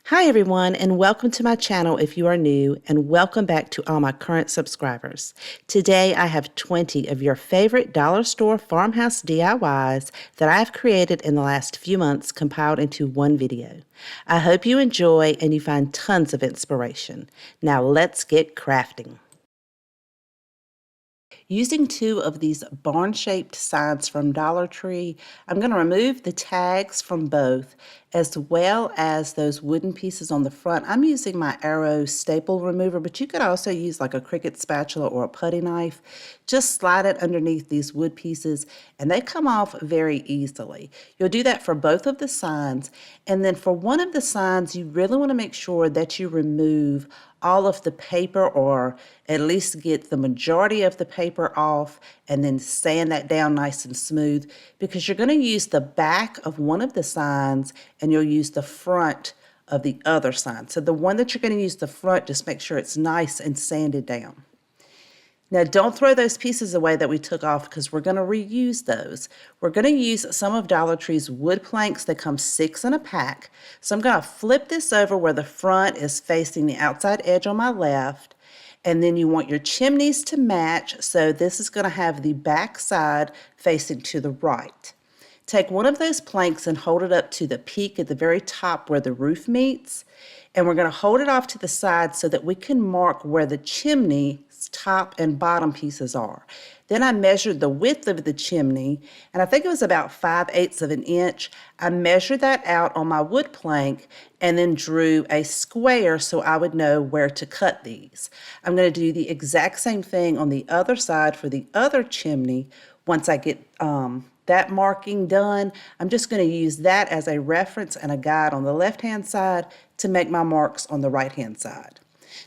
Hi everyone, and welcome to my channel if you are new, and welcome back to all my current subscribers. Today I have 20 of your favorite dollar store farmhouse DIYs that I have created in the last few months compiled into one video. I hope you enjoy and you find tons of inspiration. Now let's get crafting. Using two of these barn-shaped signs from Dollar Tree, I'm going to remove the tags from both as well as those wooden pieces on the front. I'm using my Arrow staple remover, but you could also use like a Cricut spatula or a putty knife. Just slide it underneath these wood pieces and they come off very easily. You'll do that for both of the signs, and then for one of the signs you really want to make sure that you remove all of the paper, or at least get the majority of the paper off, and then sand that down nice and smooth, because you're going to use the back of one of the signs and you'll use the front of the other sign. So the one that you're going to use the front, just make sure it's nice and sanded down. Now don't throw those pieces away that we took off, because we're going to reuse those. We're going to use some of Dollar Tree's wood planks. They come 6 in a pack. So I'm going to flip this over where the front is facing the outside edge on my left. And then you want your chimneys to match. So this is going to have the back side facing to the right. Take one of those planks and hold it up to the peak at the very top where the roof meets. And we're going to hold it off to the side so that we can mark where the chimney's top and bottom pieces are. Then I measured the width of the chimney, and I think it was about 5/8 of an inch. I measured that out on my wood plank and then drew a square so I would know where to cut these. I'm going to do the exact same thing on the other side for the other chimney. Once I get that marking done, I'm just going to use that as a reference and a guide on the left-hand side to make my marks on the right-hand side.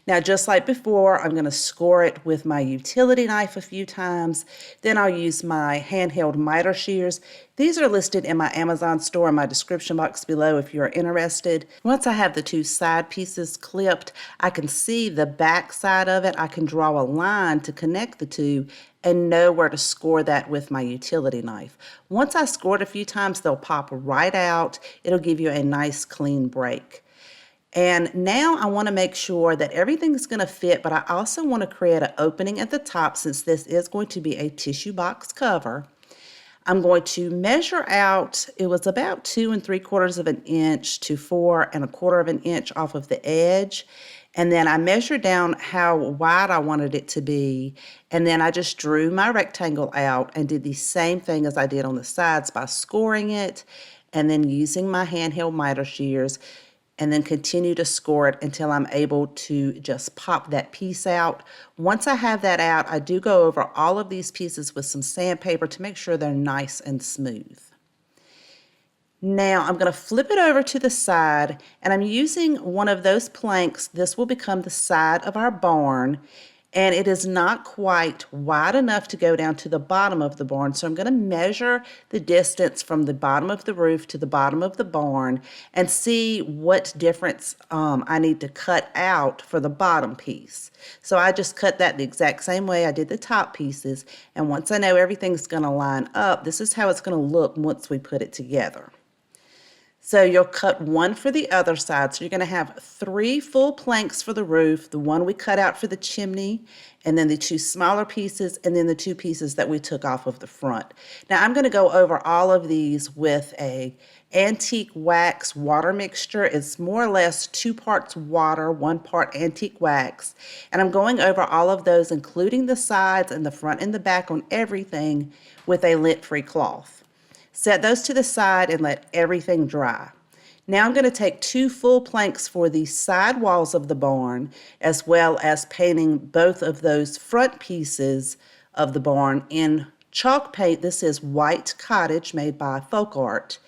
Now, just like before, I'm going to score it with my utility knife a few times. Then I'll use my handheld miter shears. These are listed in my Amazon store in my description box below if you're interested. Once I have the two side pieces clipped, I can see the back side of it. I can draw a line to connect the two and know where to score that with my utility knife. Once I score it a few times, they'll pop right out. It'll give you a nice clean break. And now I want to make sure that everything's going to fit, but I also want to create an opening at the top since this is going to be a tissue box cover. I'm going to measure out, it was about 2 3/4 of an inch to 4 1/4 of an inch off of the edge. And then I measured down how wide I wanted it to be. And then I just drew my rectangle out and did the same thing as I did on the sides by scoring it and then using my handheld miter shears, and then continue to score it until I'm able to just pop that piece out. Once I have that out, I do go over all of these pieces with some sandpaper to make sure they're nice and smooth. Now I'm going to flip it over to the side, and I'm using one of those planks. This will become the side of our barn, and it is not quite wide enough to go down to the bottom of the barn. So I'm going to measure the distance from the bottom of the roof to the bottom of the barn and see what difference I need to cut out for the bottom piece. So I just cut that the exact same way I did the top pieces. And once I know everything's going to line up, this is how it's going to look once we put it together. So you'll cut one for the other side. So you're going to have 3 full planks for the roof, the one we cut out for the chimney, and then the 2 smaller pieces, and then the 2 pieces that we took off of the front. Now I'm going to go over all of these with a antique wax water mixture. It's more or less 2 parts water, 1 part antique wax. And I'm going over all of those, including the sides and the front and the back on everything, with a lint-free cloth. Set those to the side and let everything dry. Now I'm going to take 2 full planks for the side walls of the barn, as well as painting both of those front pieces of the barn in chalk paint. This is White Cottage made by Faux,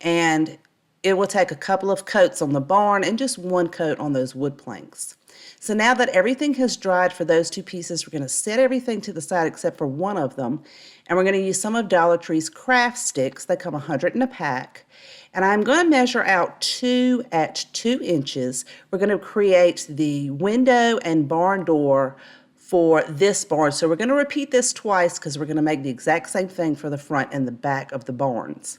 and it will take a couple of coats on the barn and just 1 coat on those wood planks. So now that everything has dried for those 2 pieces, we're going to set everything to the side except for one of them. And we're going to use some of Dollar Tree's craft sticks. They come 100 in a pack. And I'm going to measure out 2 at 2 inches. We're going to create the window and barn door for this barn. So we're going to repeat this twice because we're going to make the exact same thing for the front and the back of the barns.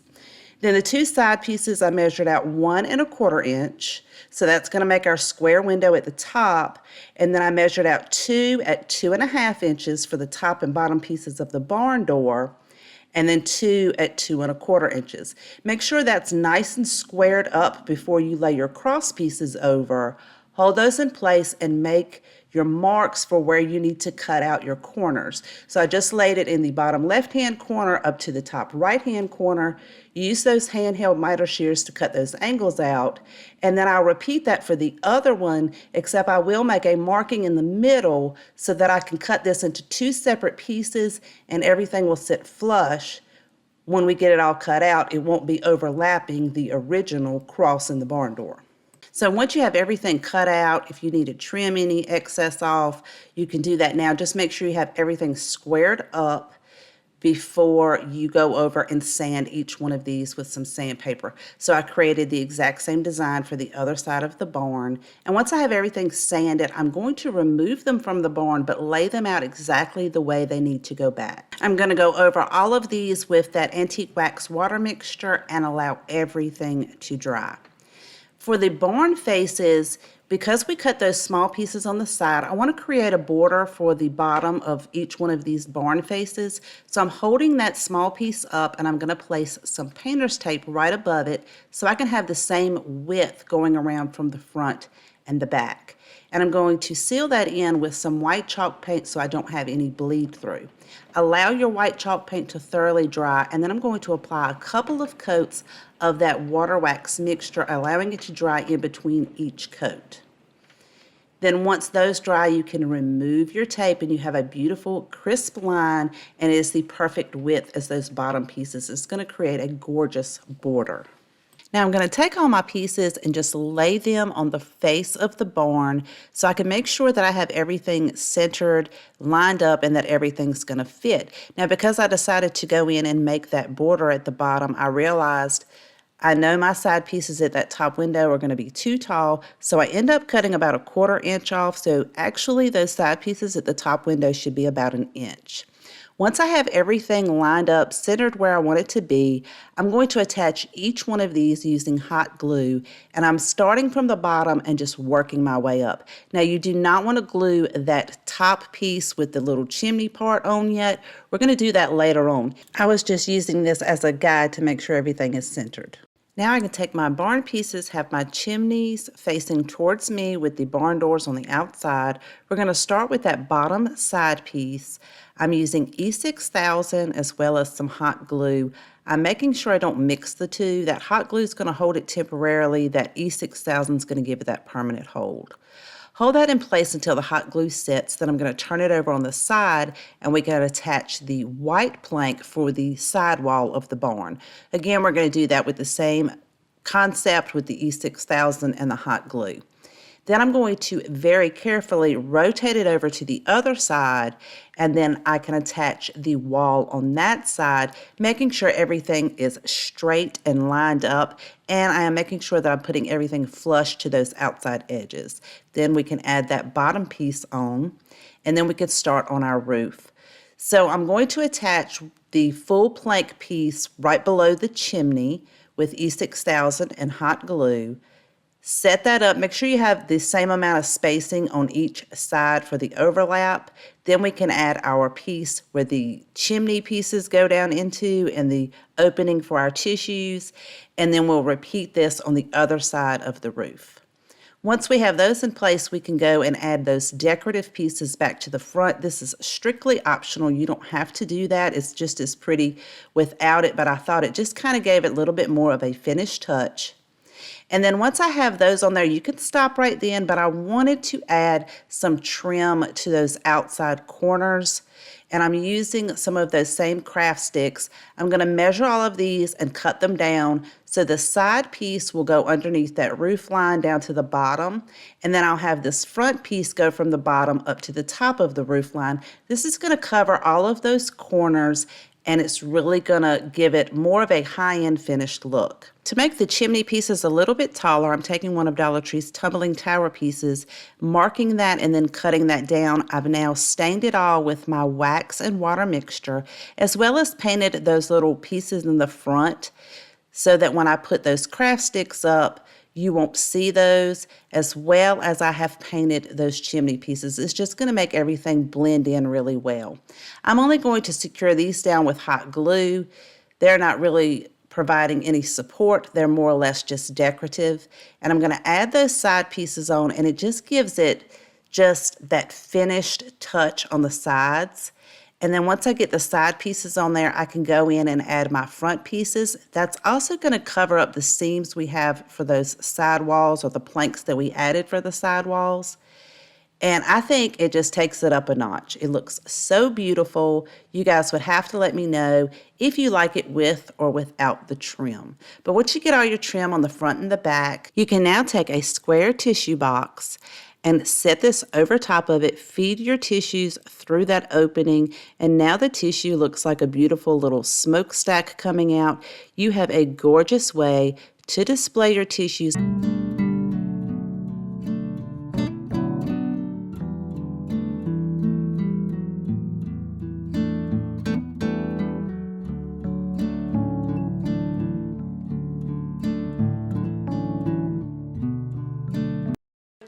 Then the two side pieces, I measured out 1¼ inch. So that's going to make our square window at the top. And then I measured out 2 at 2½ inches for the top and bottom pieces of the barn door. And then 2 at 2¼ inches. Make sure that's nice and squared up before you lay your cross pieces over. Hold those in place and make your marks for where you need to cut out your corners. So I just laid it in the bottom left-hand corner up to the top right-hand corner. Use those handheld miter shears to cut those angles out. And then I'll repeat that for the other one, except I will make a marking in the middle so that I can cut this into 2 separate pieces and everything will sit flush. When we get it all cut out, it won't be overlapping the original cross in the barn door. So once you have everything cut out, if you need to trim any excess off, you can do that now. Just make sure you have everything squared up before you go over and sand each one of these with some sandpaper. So I created the exact same design for the other side of the barn. And once I have everything sanded, I'm going to remove them from the barn, but lay them out exactly the way they need to go back. I'm going to go over all of these with that antique wax water mixture and allow everything to dry. For the barn faces, because we cut those small pieces on the side, I want to create a border for the bottom of each one of these barn faces. So I'm holding that small piece up and I'm going to place some painter's tape right above it so I can have the same width going around from the front and the back. And I'm going to seal that in with some white chalk paint so I don't have any bleed through. Allow your white chalk paint to thoroughly dry, and then I'm going to apply a couple of coats of that water wax mixture, allowing it to dry in between each coat. Then once those dry, you can remove your tape and you have a beautiful crisp line, and it is the perfect width as those bottom pieces. It's going to create a gorgeous border. Now I'm going to take all my pieces and just lay them on the face of the barn so I can make sure that I have everything centered, lined up, and that everything's going to fit. Now because I decided to go in and make that border at the bottom, I realized I know my side pieces at that top window are going to be too tall, so I end up cutting about 1/4 inch off. So actually those side pieces at the top window should be about 1 inch. Once I have everything lined up, centered where I want it to be, I'm going to attach each one of these using hot glue, and I'm starting from the bottom and just working my way up. Now you do not want to glue that top piece with the little chimney part on yet. We're going to do that later on. I was just using this as a guide to make sure everything is centered. Now I can take my barn pieces, have my chimneys facing towards me with the barn doors on the outside. We're going to start with that bottom side piece. I'm using E6000 as well as some hot glue. I'm making sure I don't mix the two. That hot glue is going to hold it temporarily. That E6000 is going to give it that permanent hold. Hold that in place until the hot glue sets. Then I'm going to turn it over on the side and we can attach the white plank for the side wall of the barn. Again, we're going to do that with the same concept with the E6000 and the hot glue. Then I'm going to very carefully rotate it over to the other side, and then I can attach the wall on that side, making sure everything is straight and lined up, and I am making sure that I'm putting everything flush to those outside edges. Then we can add that bottom piece on, and then we can start on our roof. So I'm going to attach the full plank piece right below the chimney with E6000 and hot glue. Set that up. Make sure you have the same amount of spacing on each side for the overlap. Then we can add our piece where the chimney pieces go down into and the opening for our tissues. And then we'll repeat this on the other side of the roof. Once we have those in place, we can go and add those decorative pieces back to the front. This is strictly optional. You don't have to do that. It's just as pretty without it, but I thought it just kind of gave it a little bit more of a finished touch. And then once I have those on there, you can stop right then, but I wanted to add some trim to those outside corners. And I'm using some of those same craft sticks. I'm going to measure all of these and cut them down so the side piece will go underneath that roof line down to the bottom. And then I'll have this front piece go from the bottom up to the top of the roof line. This is going to cover all of those corners, and it's really going to give it more of a high-end finished look. To make the chimney pieces a little bit taller, I'm taking one of Dollar Tree's tumbling tower pieces, marking that and then cutting that down. I've now stained it all with my wax and water mixture, as well as painted those little pieces in the front so that when I put those craft sticks up, you won't see those, as well as I have painted those chimney pieces. It's just going to make everything blend in really well. I'm only going to secure these down with hot glue. They're not really providing any support. They're more or less just decorative. And I'm going to add those side pieces on, and it just gives it just that finished touch on the sides. And then once I get the side pieces on there, I can go in and add my front pieces. That's also going to cover up the seams we have for those side walls, or the planks that we added for the side walls. And I think it just takes it up a notch. It looks so beautiful. You guys would have to let me know if you like it with or without the trim. But once you get all your trim on the front and the back, you can now take a square tissue box and set this over top of it. Feed your tissues through that opening, and now the tissue looks like a beautiful little smokestack coming out. You have a gorgeous way to display your tissues.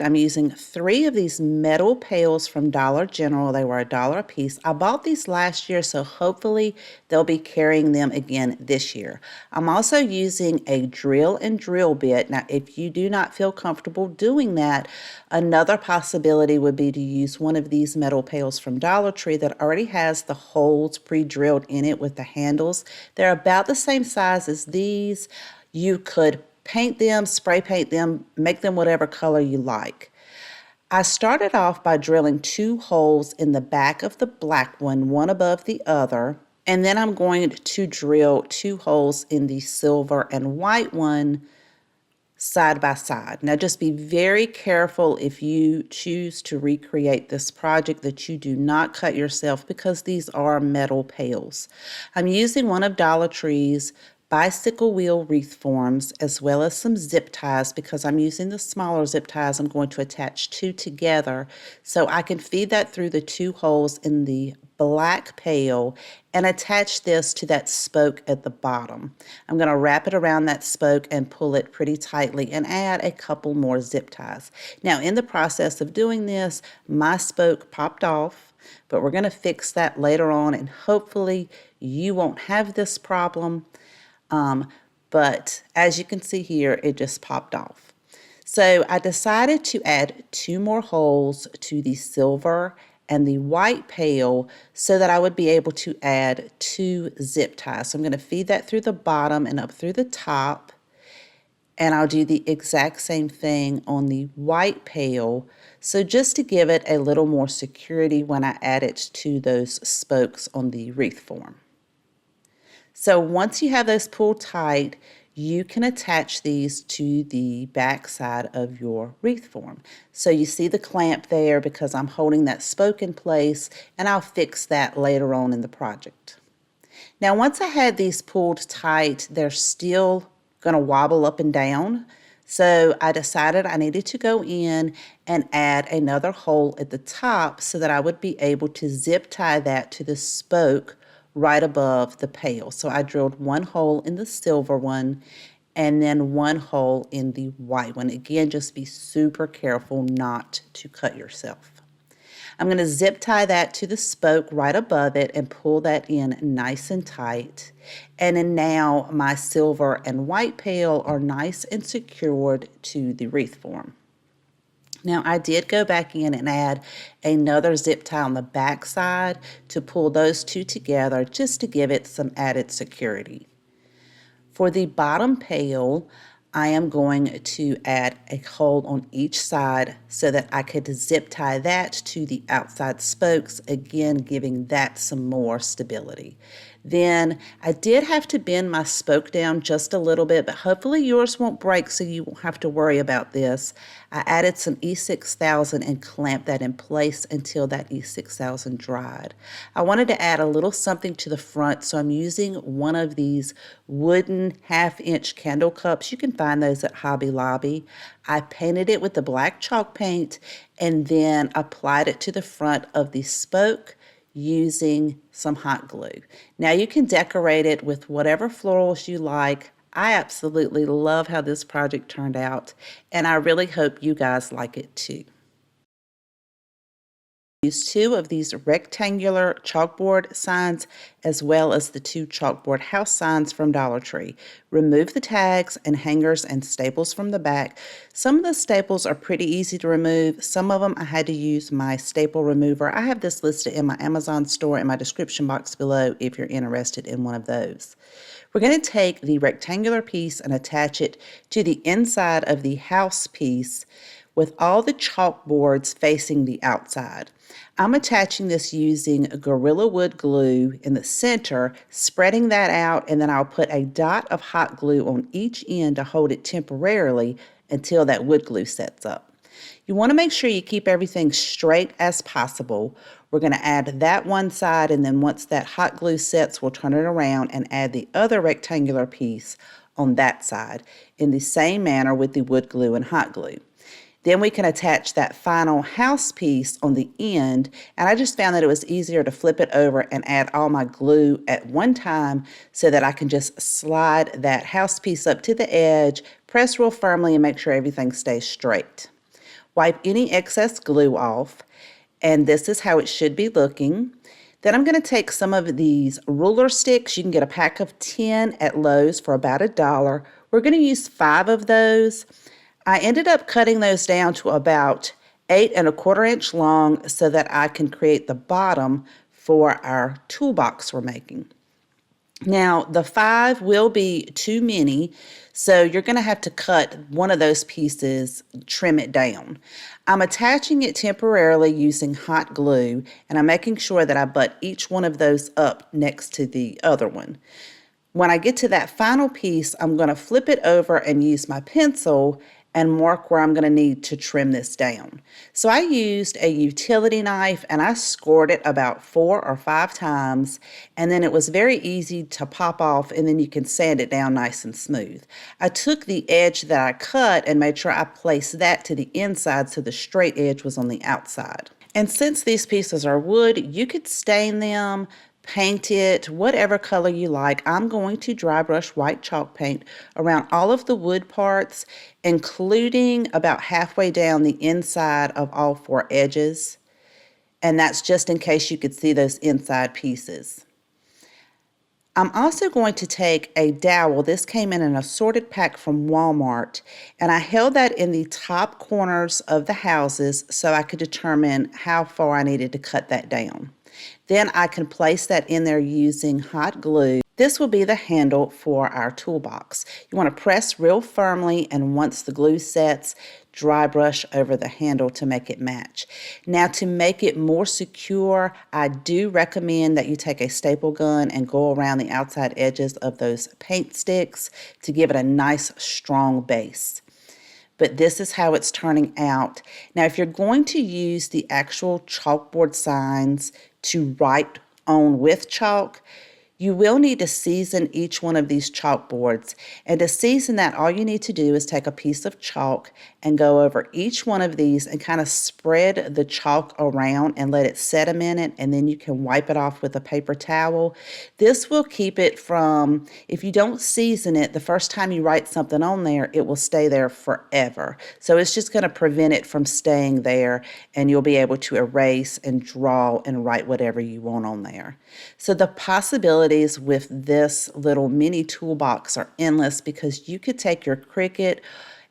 I'm using 3 of these metal pails from Dollar General. They were $1 a piece. I bought these last year, so hopefully they'll be carrying them again this year. I'm also using a drill and drill bit. Now, if you do not feel comfortable doing that, another possibility would be to use one of these metal pails from Dollar Tree that already has the holes pre-drilled in it with the handles. They're about the same size as these. You could paint them, spray paint them, make them whatever color you like. I started off by drilling 2 holes in the back of the black one above the other, and then I'm going to drill 2 holes in the silver and white one side by side. Now just be very careful if you choose to recreate this project that you do not cut yourself, because these are metal pails. I'm using one of Dollar Tree's bicycle wheel wreath forms, as well as some zip ties, because I'm using the smaller zip ties. I'm going to attach 2 together so I can feed that through the 2 holes in the black pail and attach this to that spoke at the bottom. I'm going to wrap it around that spoke and pull it pretty tightly and add a couple more zip ties. Now, in the process of doing this, my spoke popped off, but we're going to fix that later on, and hopefully you won't have this problem. But as you can see here, it just popped off. So I decided to add 2 more holes to the silver and the white pail so that I would be able to add 2 zip ties. So I'm going to feed that through the bottom and up through the top. And I'll do the exact same thing on the white pail. So just to give it a little more security when I add it to those spokes on the wreath form. So once you have those pulled tight, you can attach these to the back side of your wreath form. So you see the clamp there because I'm holding that spoke in place, and I'll fix that later on in the project. Now once I had these pulled tight, they're still going to wobble up and down. So I decided I needed to go in and add another hole at the top so that I would be able to zip tie that to the spoke right above the pail. So I drilled 1 hole in the silver one and then 1 hole in the white one. Again, just be super careful not to cut yourself. I'm going to zip tie that to the spoke right above it and pull that in nice and tight. And then now my silver and white pail are nice and secured to the wreath form. Now I did go back in and add another zip tie on the back side to pull those 2 together just to give it some added security. For the bottom pail, I am going to add a hole on each side so that I could zip tie that to the outside spokes, again giving that some more stability. Then I did have to bend my spoke down just a little bit, but hopefully yours won't break so you won't have to worry about this. I added some E6000 and clamped that in place until that E6000 dried. I wanted to add a little something to the front, so I'm using one of these wooden 1/2-inch candle cups. You can find those at Hobby Lobby. I painted it with the black chalk paint and then applied it to the front of the spoke using some hot glue. Now you can decorate it with whatever florals you like. I absolutely love how this project turned out, and I really hope you guys like it too. Use two of these rectangular chalkboard signs as well as the two chalkboard house signs from Dollar Tree. Remove the tags and hangers and staples from the back. Some of the staples are pretty easy to remove. Some of them I had to use my staple remover. I have this listed in my Amazon store in my description box below if you're interested in one of those. We're going to take the rectangular piece and attach it to the inside of the house piece with all the chalkboards facing the outside. I'm attaching this using Gorilla Wood glue in the center, spreading that out, and then I'll put a dot of hot glue on each end to hold it temporarily until that wood glue sets up. You want to make sure you keep everything straight as possible. We're going to add that one side, and then once that hot glue sets, we'll turn it around and add the other rectangular piece on that side in the same manner with the wood glue and hot glue. Then we can attach that final house piece on the end, and I just found that it was easier to flip it over and add all my glue at one time so that I can just slide that house piece up to the edge, press real firmly, and make sure everything stays straight. Wipe any excess glue off, and this is how it should be looking. Then I'm going to take some of these ruler sticks. You can get a pack of 10 at Lowe's for about $1. We're going to use 5 of those. I ended up cutting those down to about 8 1/4 inch long so that I can create the bottom for our toolbox we're making. Now, the 5 will be too many, so you're going to have to cut one of those pieces, trim it down. I'm attaching it temporarily using hot glue, and I'm making sure that I butt each one of those up next to the other one. When I get to that final piece, I'm going to flip it over and use my pencil and mark where I'm going to need to trim this down. So I used a utility knife and I scored it about 4 or 5 times, and then it was very easy to pop off, and then you can sand it down nice and smooth. I took the edge that I cut and made sure I placed that to the inside so the straight edge was on the outside. And since these pieces are wood, you could stain them, paint it whatever color you like. I'm going to dry brush white chalk paint around all of the wood parts, including about halfway down the inside of all 4 edges. And that's just in case you could see those inside pieces. I'm also going to take a dowel. This came in an assorted pack from Walmart, and I held that in the top corners of the houses so I could determine how far I needed to cut that down. Then I can place that in there using hot glue. This will be the handle for our toolbox. You want to press real firmly, and once the glue sets, dry brush over the handle to make it match. Now, to make it more secure, I do recommend that you take a staple gun and go around the outside edges of those paint sticks to give it a nice strong base. But this is how it's turning out. Now, if you're going to use the actual chalkboard signs to write on with chalk, you will need to season each one of these chalkboards. And to season that, all you need to do is take a piece of chalk and go over each one of these and kind of spread the chalk around and let it set a minute, and then you can wipe it off with a paper towel. This will keep it from, if you don't season it, the first time you write something on there, it will stay there forever. So it's just going to prevent it from staying there, and you'll be able to erase and draw and write whatever you want on there. So the possibilities with this little mini toolbox are endless, because you could take your Cricut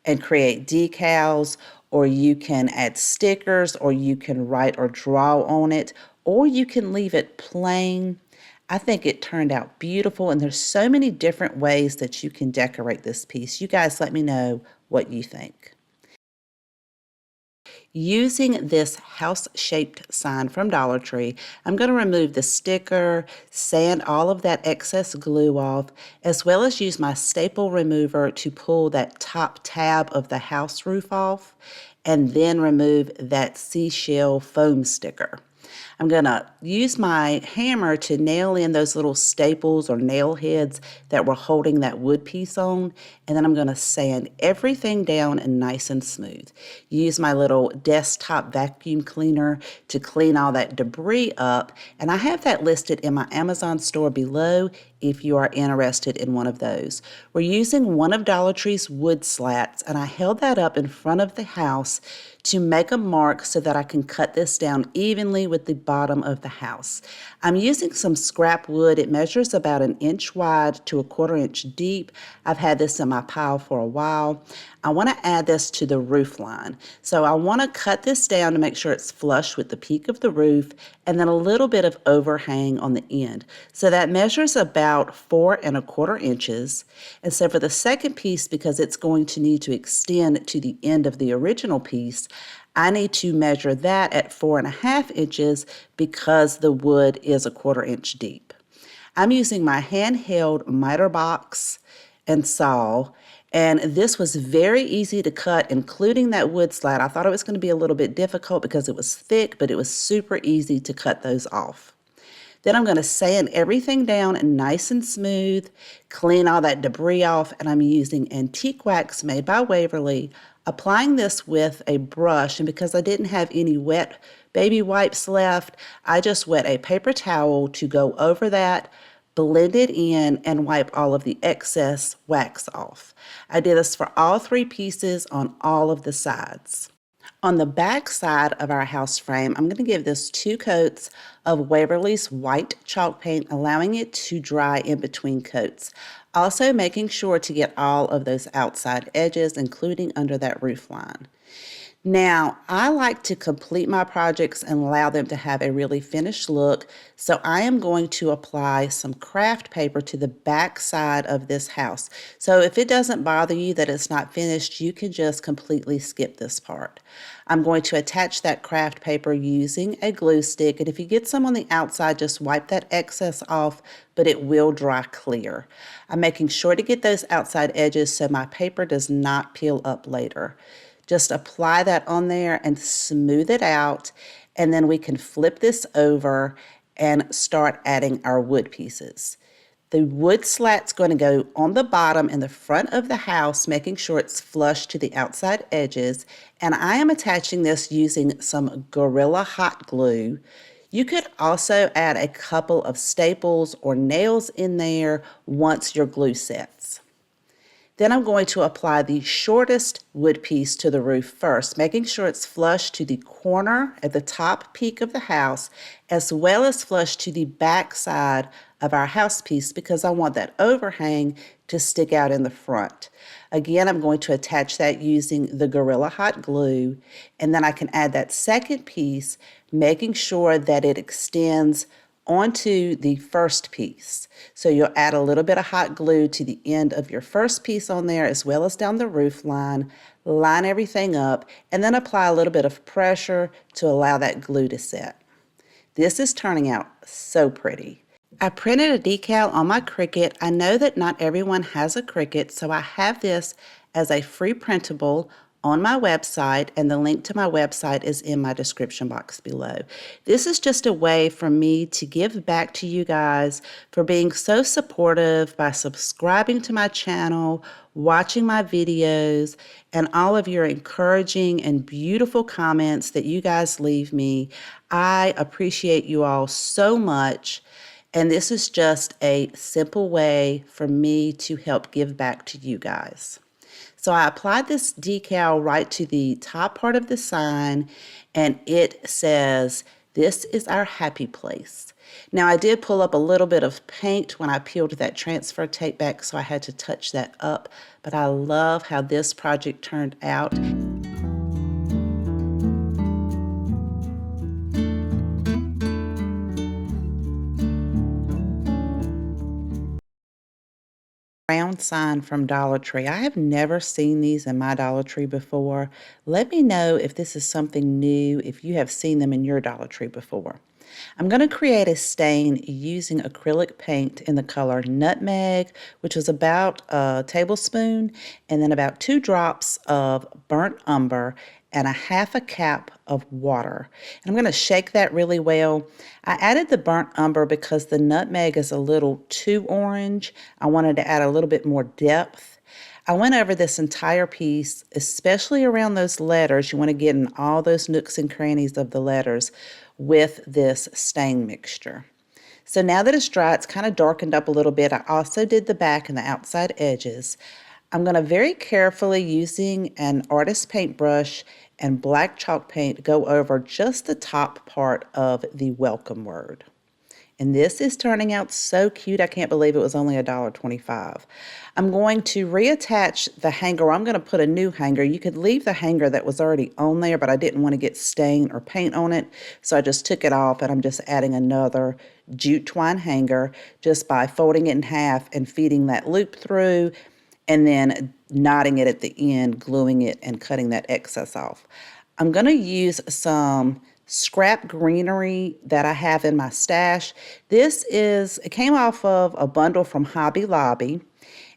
and create decals, or you can add stickers, or you can write or draw on it, or you can leave it plain. I think it turned out beautiful, and there's so many different ways that you can decorate this piece. You guys let me know what you think. Using this house-shaped sign from Dollar Tree, I'm going to remove the sticker, sand all of that excess glue off, as well as use my staple remover to pull that top tab of the house roof off, and then remove that seashell foam sticker. I'm going to use my hammer to nail in those little staples or nail heads that were holding that wood piece on, and then I'm going to sand everything down and nice and smooth. Use my little desktop vacuum cleaner to clean all that debris up, and I have that listed in my Amazon store below if you are interested in one of those. We're using one of Dollar Tree's wood slats, and I held that up in front of the house to make a mark so that I can cut this down evenly with the bottom of the house. I'm using some scrap wood. It measures about 1 inch wide to 1/4 inch deep. I've had this in my pile for a while. I want to add this to the roof line. So I want to cut this down to make sure it's flush with the peak of the roof, and then a little bit of overhang on the end. So that measures about 4 1/4 inches. And so for the second piece, because it's going to need to extend to the end of the original piece, I need to measure that at 4 1/2 inches because the wood is 1/4 inch deep. I'm using my handheld miter box and saw, and this was very easy to cut, including that wood slat. I thought it was going to be a little bit difficult because it was thick, but it was super easy to cut those off. Then I'm going to sand everything down nice and smooth, clean all that debris off, and I'm using antique wax made by Waverly, applying this with a brush. And because I didn't have any wet baby wipes left, I just wet a paper towel to go over that, blend it in, and wipe all of the excess wax off. I did this for all 3 pieces on all of the sides. On the back side of our house frame, I'm going to give this 2 coats of Waverly's white chalk paint, allowing it to dry in between coats. Also making sure to get all of those outside edges, including under that roof line. Now, I like to complete my projects and allow them to have a really finished look, so I am going to apply some craft paper to the back side of this house. So if it doesn't bother you that it's not finished, you can just completely skip this part. I'm going to attach that craft paper using a glue stick, and if you get some on the outside, just wipe that excess off, but it will dry clear. I'm making sure to get those outside edges so my paper does not peel up later. Just apply that on there and smooth it out, and then we can flip this over and start adding our wood pieces. The wood slat's going to go on the bottom in the front of the house, making sure it's flush to the outside edges, and I am attaching this using some Gorilla Hot Glue. You could also add a couple of staples or nails in there once your glue sets. Then I'm going to apply the shortest wood piece to the roof first, making sure it's flush to the corner at the top peak of the house, as well as flush to the back side of our house piece because I want that overhang to stick out in the front. Again, I'm going to attach that using the Gorilla Hot Glue, and then I can add that second piece, making sure that it extends onto the first piece. So you'll add a little bit of hot glue to the end of your first piece on there as well as down the roof line, line everything up, and then apply a little bit of pressure to allow that glue to set. This is turning out so pretty. I printed a decal on my Cricut. I know that not everyone has a Cricut, so I have this as a free printable on my website, and the link to my website is in my description box below. This is just a way for me to give back to you guys for being so supportive by subscribing to my channel, watching my videos, and all of your encouraging and beautiful comments that you guys leave me. I appreciate you all so much. And this is just a simple way for me to help give back to you guys. So I applied this decal right to the top part of the sign, and it says, "This is our happy place." Now I did pull up a little bit of paint when I peeled that transfer tape back, so I had to touch that up, but I love how this project turned out. Round sign from Dollar Tree. I have never seen these in my Dollar Tree before. Let me know if this is something new, if you have seen them in your Dollar Tree before. I'm going to create a stain using acrylic paint in the color Nutmeg, which is about a tablespoon, and then about 2 drops of burnt umber and a 1/2 cup of water. And I'm going to shake that really well. I added the burnt umber because the nutmeg is a little too orange. I wanted to add a little bit more depth. I went over this entire piece, especially around those letters. You want to get in all those nooks and crannies of the letters with this stain mixture. So now that it's dry, it's kind of darkened up a little bit. I also did the back and the outside edges. I'm going to very carefully, using an artist paintbrush and black chalk paint, go over just the top part of the welcome word. And this is turning out so cute. I can't believe it was only $1.25. I'm going to reattach the hanger. I'm going to put a new hanger. You could leave the hanger that was already on there, but I didn't want to get stain or paint on it. So I just took it off, and I'm just adding another jute twine hanger just by folding it in half and feeding that loop through, and then knotting it at the end, gluing it, and cutting that excess off. I'm going to use some scrap greenery that I have in my stash. It came off of a bundle from Hobby Lobby,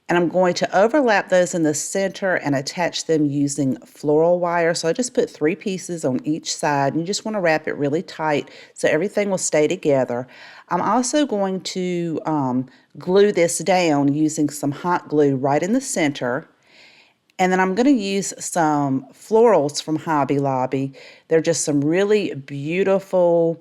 and I'm going to overlap those in the center and attach them using floral wire. So I just put 3 pieces on each side, and you just want to wrap it really tight so everything will stay together. I'm also going to glue this down using some hot glue right in the center. And then I'm going to use some florals from Hobby Lobby. They're just some really beautiful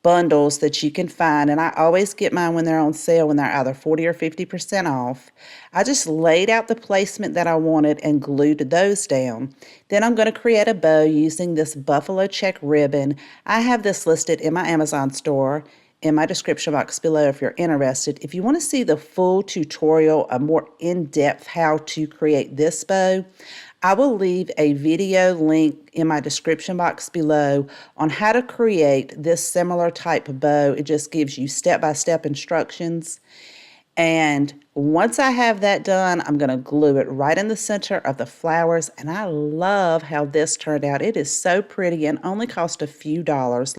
bundles that you can find, and I always get mine when they're on sale, when they're either 40 or 50% off. I just laid out the placement that I wanted and glued those down. Then I'm going to create a bow using this buffalo check ribbon. I have this listed in my Amazon store, in my description box below if you're interested. If you want to see the full tutorial, a more in-depth how to create this bow, I will leave a video link in my description box below on how to create this similar type of bow. It just gives you step-by-step instructions. And once I have that done, I'm going to glue it right in the center of the flowers. And I love how this turned out. It is so pretty and only cost a few dollars.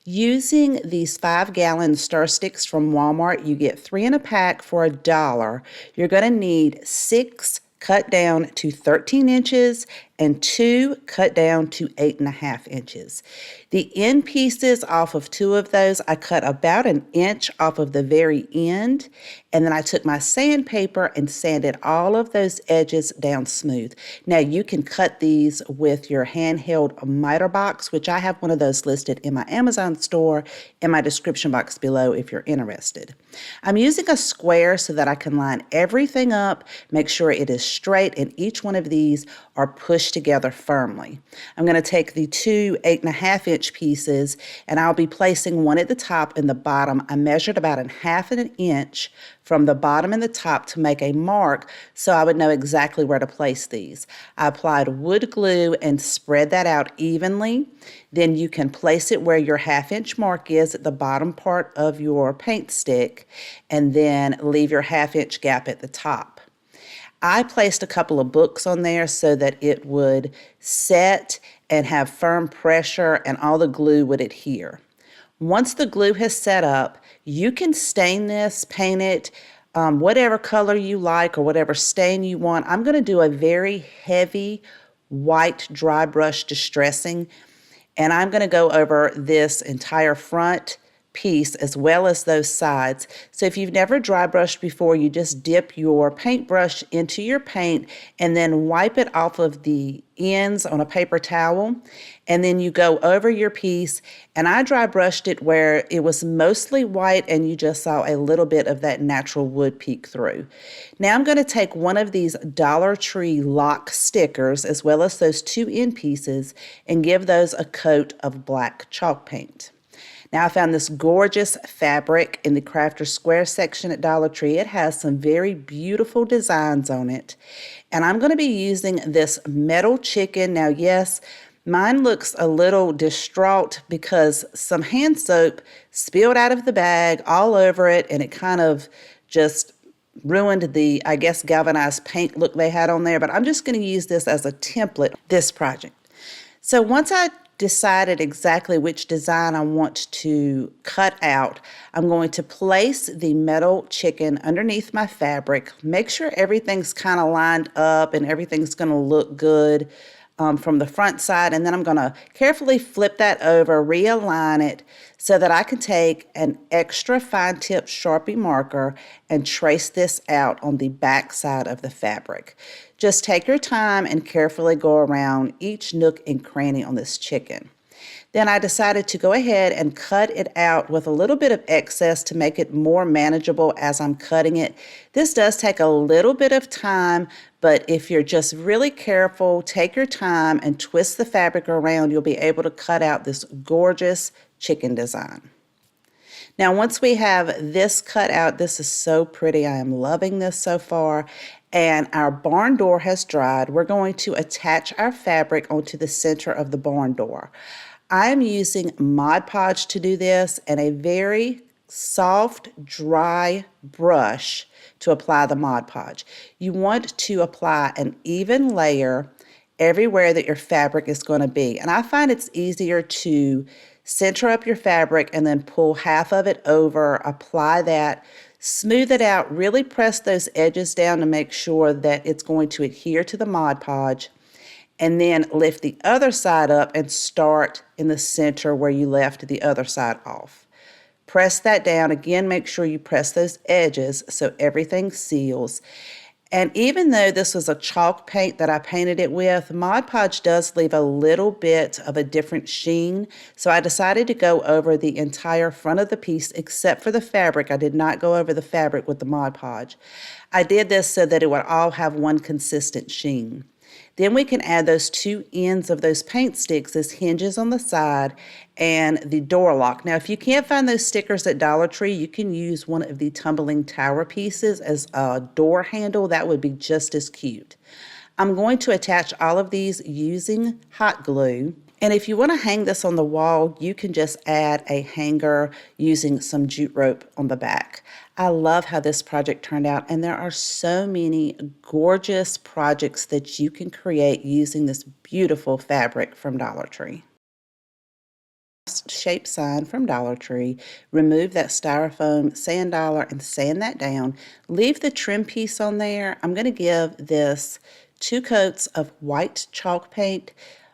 Using these 5-gallon stir sticks from Walmart, you get 3 in a pack for $1. You're going to need 6 cut down to 13 inches and 2 cut down to 8.5 inches. The end pieces off of 2 of those, I cut about 1 inch off of the very end, and then I took my sandpaper and sanded all of those edges down smooth. Now you can cut these with your handheld miter box, which I have one of those listed in my Amazon store in my description box below if you're interested. I'm using a square so that I can line everything up, make sure it is straight, and each one of these are pushed together firmly. I'm going to take the 2 8.5-inch pieces, and I'll be placing one at the top and the bottom. I measured about 1/2 inch from the bottom and the top to make a mark so I would know exactly where to place these. I applied wood glue and spread that out evenly. Then you can place it where your 1/2 inch mark is at the bottom part of your paint stick, and then leave your 1/2 inch gap at the top. I placed a couple of books on there so that it would set and have firm pressure and all the glue would adhere. Once the glue has set up, you can stain this, paint it, whatever color you like or whatever stain you want. I'm going to do a very heavy white dry brush distressing, and I'm going to go over this entire front piece as well as those sides. So if you've never dry brushed before, you just dip your paintbrush into your paint and then wipe it off of the ends on a paper towel, and then you go over your piece. And I dry brushed it where it was mostly white and you just saw a little bit of that natural wood peek through. Now I'm going to take one of these Dollar Tree lock stickers as well as those 2 end pieces and give those a coat of black chalk paint. Now I found this gorgeous fabric in the Crafter Square section at Dollar Tree. It has some very beautiful designs on it. And I'm going to be using this metal chicken. Now yes, mine looks a little distraught because some hand soap spilled out of the bag all over it, and it kind of just ruined the, I guess, galvanized paint look they had on there. But I'm just going to use this as a template, this project. So once I decided exactly which design I want to cut out, I'm going to place the metal chicken underneath my fabric, make sure everything's kind of lined up and everything's going to look good from the front side, and then I'm going to carefully flip that over, realign it so that I can take an extra fine tip Sharpie marker and trace this out on the back side of the fabric. Just take your time and carefully go around each nook and cranny on this chicken. Then I decided to go ahead and cut it out with a little bit of excess to make it more manageable as I'm cutting it. This does take a little bit of time, but if you're just really careful, take your time and twist the fabric around, you'll be able to cut out this gorgeous chicken design. Now, once we have this cut out, this is so pretty. I am loving this so far. And our barn door has dried. We're going to attach our fabric onto the center of the barn door. I am using Mod Podge to do this and a very soft, dry brush to apply the Mod Podge. You want to apply an even layer everywhere that your fabric is going to be. And I find it's easier to center up your fabric and then pull half of it over, apply that, smooth it out, really press those edges down to make sure that it's going to adhere to the Mod Podge, and then lift the other side up and start in the center where you left the other side off. Press that down. Again, make sure you press those edges so everything seals. And even though this was a chalk paint that I painted it with, Mod Podge does leave a little bit of a different sheen. So I decided to go over the entire front of the piece except for the fabric. I did not go over the fabric with the Mod Podge. I did this so that it would all have one consistent sheen. Then we can add those two ends of those paint sticks as hinges on the side and the door lock. Now, if you can't find those stickers at Dollar Tree, you can use one of the tumbling tower pieces as a door handle. That would be just as cute. I'm going to attach all of these using hot glue. And if you want to hang this on the wall, you can just add a hanger using some jute rope on the back. I love how this project turned out, and there are so many gorgeous projects that you can create using this beautiful fabric from Dollar Tree. Shape sign from Dollar Tree, remove that styrofoam sand dollar and sand that down. Leave the trim piece on there. I'm going to give this 2 coats of white chalk paint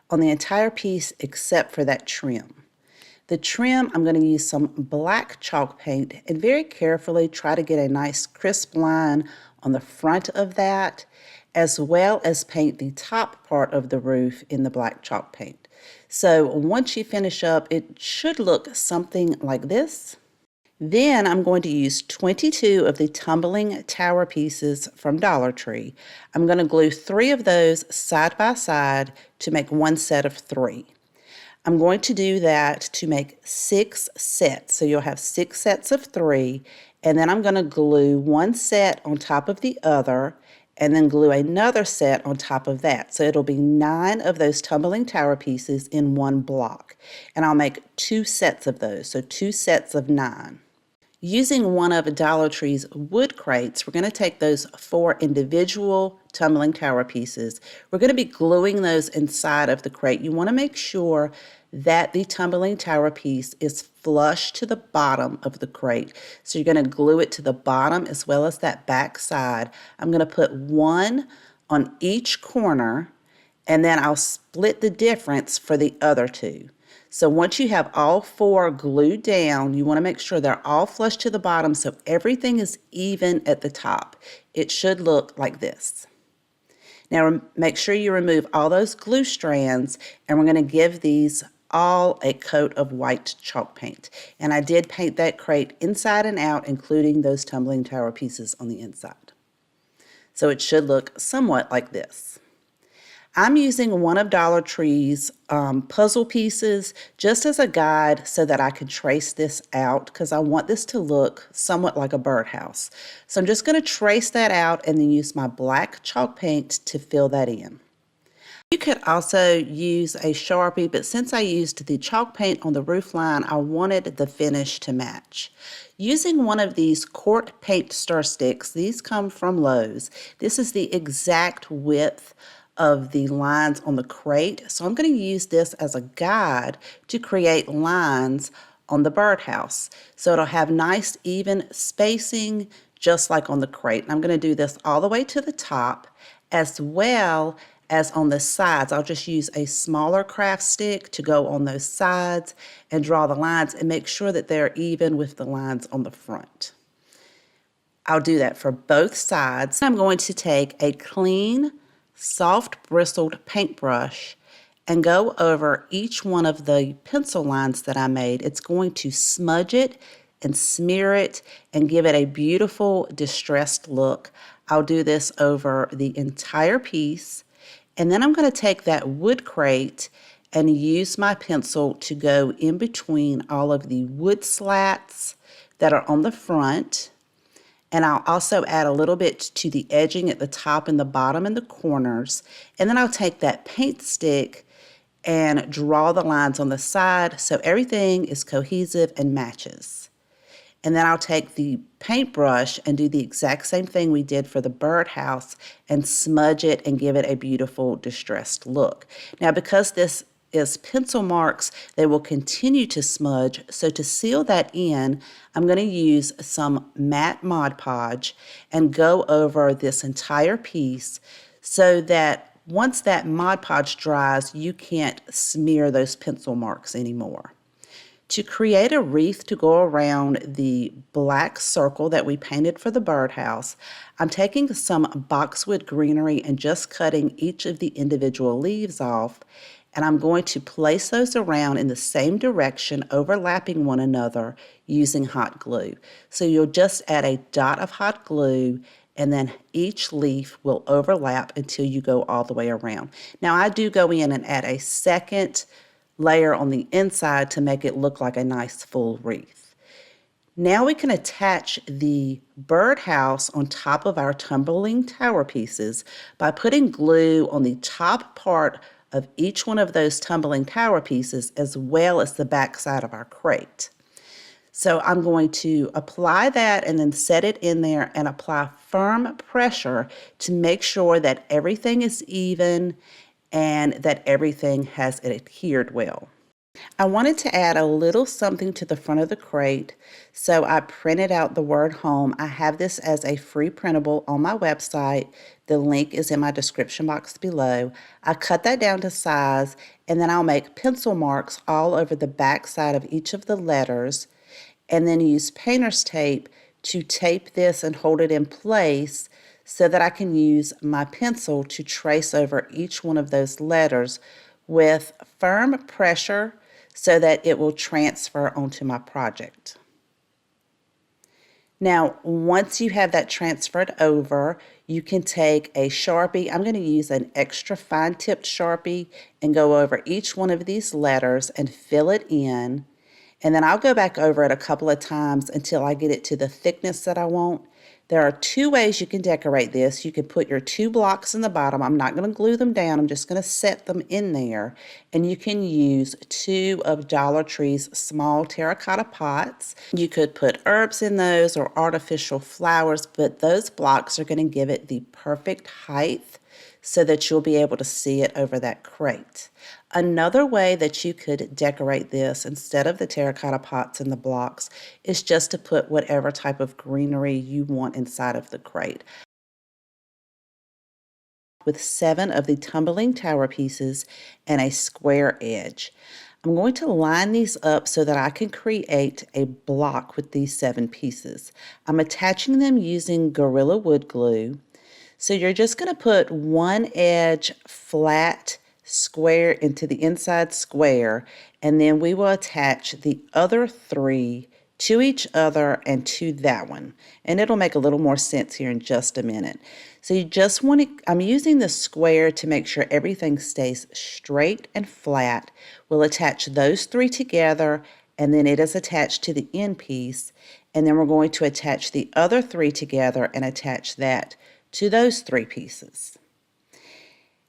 on the entire piece except for that trim. The trim, I'm going to use some black chalk paint and very carefully try to get a nice crisp line on the front of that, as well as paint the top part of the roof in the black chalk paint. So once you finish up, it should look something like this. Then I'm going to use 22 of the tumbling tower pieces from Dollar Tree. I'm going to glue 3 of those side by side to make one set of 3. I'm going to do that to make 6 sets. So you'll have 6 sets of 3, and then I'm going to glue one set on top of the other, and then glue another set on top of that. So it'll be 9 of those tumbling tower pieces in one block. And I'll make 2 sets of those, so 2 sets of 9. Using one of Dollar Tree's wood crates, we're going to take those 4 individual tumbling tower pieces. We're going to be gluing those inside of the crate. You want to make sure that the tumbling tower piece is flush to the bottom of the crate. So you're going to glue it to the bottom as well as that back side. I'm going to put 1 on each corner, and then I'll split the difference for the other 2. So once you have all 4 glued down, you want to make sure they're all flush to the bottom so everything is even at the top. It should look like this. Now make sure you remove all those glue strands, and we're going to give these all a coat of white chalk paint. And I did paint that crate inside and out, including those tumbling tower pieces on the inside. So it should look somewhat like this. I'm using one of Dollar Tree's puzzle pieces just as a guide so that I can trace this out because I want this to look somewhat like a birdhouse. So I'm just going to trace that out and then use my black chalk paint to fill that in. You could also use a Sharpie, but since I used the chalk paint on the roof line, I wanted the finish to match. Using one of these quart paint stir sticks, these come from Lowe's. This is the exact width of the lines on the crate. So I'm going to use this as a guide to create lines on the birdhouse. So it'll have nice even spacing just like on the crate. And I'm going to do this all the way to the top as well as on the sides. I'll just use a smaller craft stick to go on those sides and draw the lines and make sure that they're even with the lines on the front. I'll do that for both sides. I'm going to take a clean, soft bristled paintbrush and go over each one of the pencil lines that I made. It's going to smudge it and smear it and give it a beautiful distressed look. I'll do this over the entire piece. And then I'm going to take that wood crate and use my pencil to go in between all of the wood slats that are on the front. And I'll also add a little bit to the edging at the top and the bottom and the corners. And then I'll take that paint stick and draw the lines on the side so everything is cohesive and matches. And then I'll take the paintbrush and do the exact same thing we did for the birdhouse and smudge it and give it a beautiful distressed look. Now, because this is pencil marks, they will continue to smudge. So to seal that in, I'm going to use some matte Mod Podge and go over this entire piece so that once that Mod Podge dries, you can't smear those pencil marks anymore. To create a wreath to go around the black circle that we painted for the birdhouse, I'm taking some boxwood greenery and just cutting each of the individual leaves off, and I'm going to place those around in the same direction, overlapping one another using hot glue. So you'll just add a dot of hot glue, and then each leaf will overlap until you go all the way around. Now I do go in and add a second layer on the inside to make it look like a nice full wreath. Now we can attach the birdhouse on top of our tumbling tower pieces by putting glue on the top part of each one of those tumbling tower pieces as well as the back side of our crate. So I'm going to apply that and then set it in there and apply firm pressure to make sure that everything is even and that everything has adhered well. I wanted to add a little something to the front of the crate, so I printed out the word home. I have this as a free printable on my website. The link is in my description box below. I cut that down to size, and then I'll make pencil marks all over the back side of each of the letters, and then use painter's tape to tape this and hold it in place so that I can use my pencil to trace over each one of those letters with firm pressure so that it will transfer onto my project. Now, once you have that transferred over, you can take a Sharpie. I'm going to use an extra fine-tipped Sharpie and go over each one of these letters and fill it in. And then I'll go back over it a couple of times until I get it to the thickness that I want. There are two ways you can decorate this. You can put your 2 blocks in the bottom. I'm not going to glue them down. I'm just going to set them in there. And you can use 2 of Dollar Tree's small terracotta pots. You could put herbs in those or artificial flowers, but those blocks are going to give it the perfect height so that you'll be able to see it over that crate. Another way that you could decorate this instead of the terracotta pots and the blocks is just to put whatever type of greenery you want inside of the crate. With 7 of the tumbling tower pieces and a square edge. I'm going to line these up so that I can create a block with these 7 pieces. I'm attaching them using Gorilla Wood Glue. So you're just going to put one edge flat square into the inside square, and then we will attach the other 3 to each other and to that one. And it'll make a little more sense here in just a minute. So you just want to, I'm using the square to make sure everything stays straight and flat. We'll attach those 3 together, and then it is attached to the end piece. And then we're going to attach the other 3 together and attach that to those 3 pieces.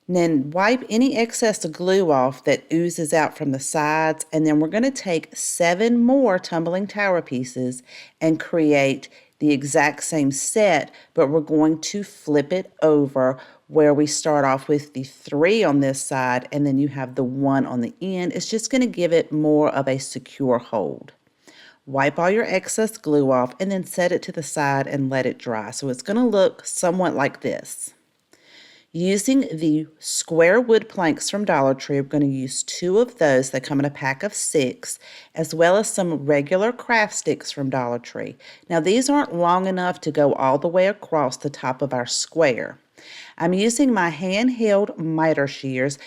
And then wipe any excess glue off that oozes out from the sides, and then we're going to take 7 more tumbling tower pieces and create the exact same set, but we're going to flip it over where we start off with the 3 on this side and then you have the 1 on the end. It's just going to give it more of a secure hold. Wipe all your excess glue off and then set it to the side and let it dry. So it's going to look somewhat like this. Using the square wood planks from Dollar Tree, I'm going to use 2 of those. They come in a pack of 6, as well as some regular craft sticks from Dollar Tree. Now these aren't long enough to go all the way across the top of our square. I'm using my handheld miter shears.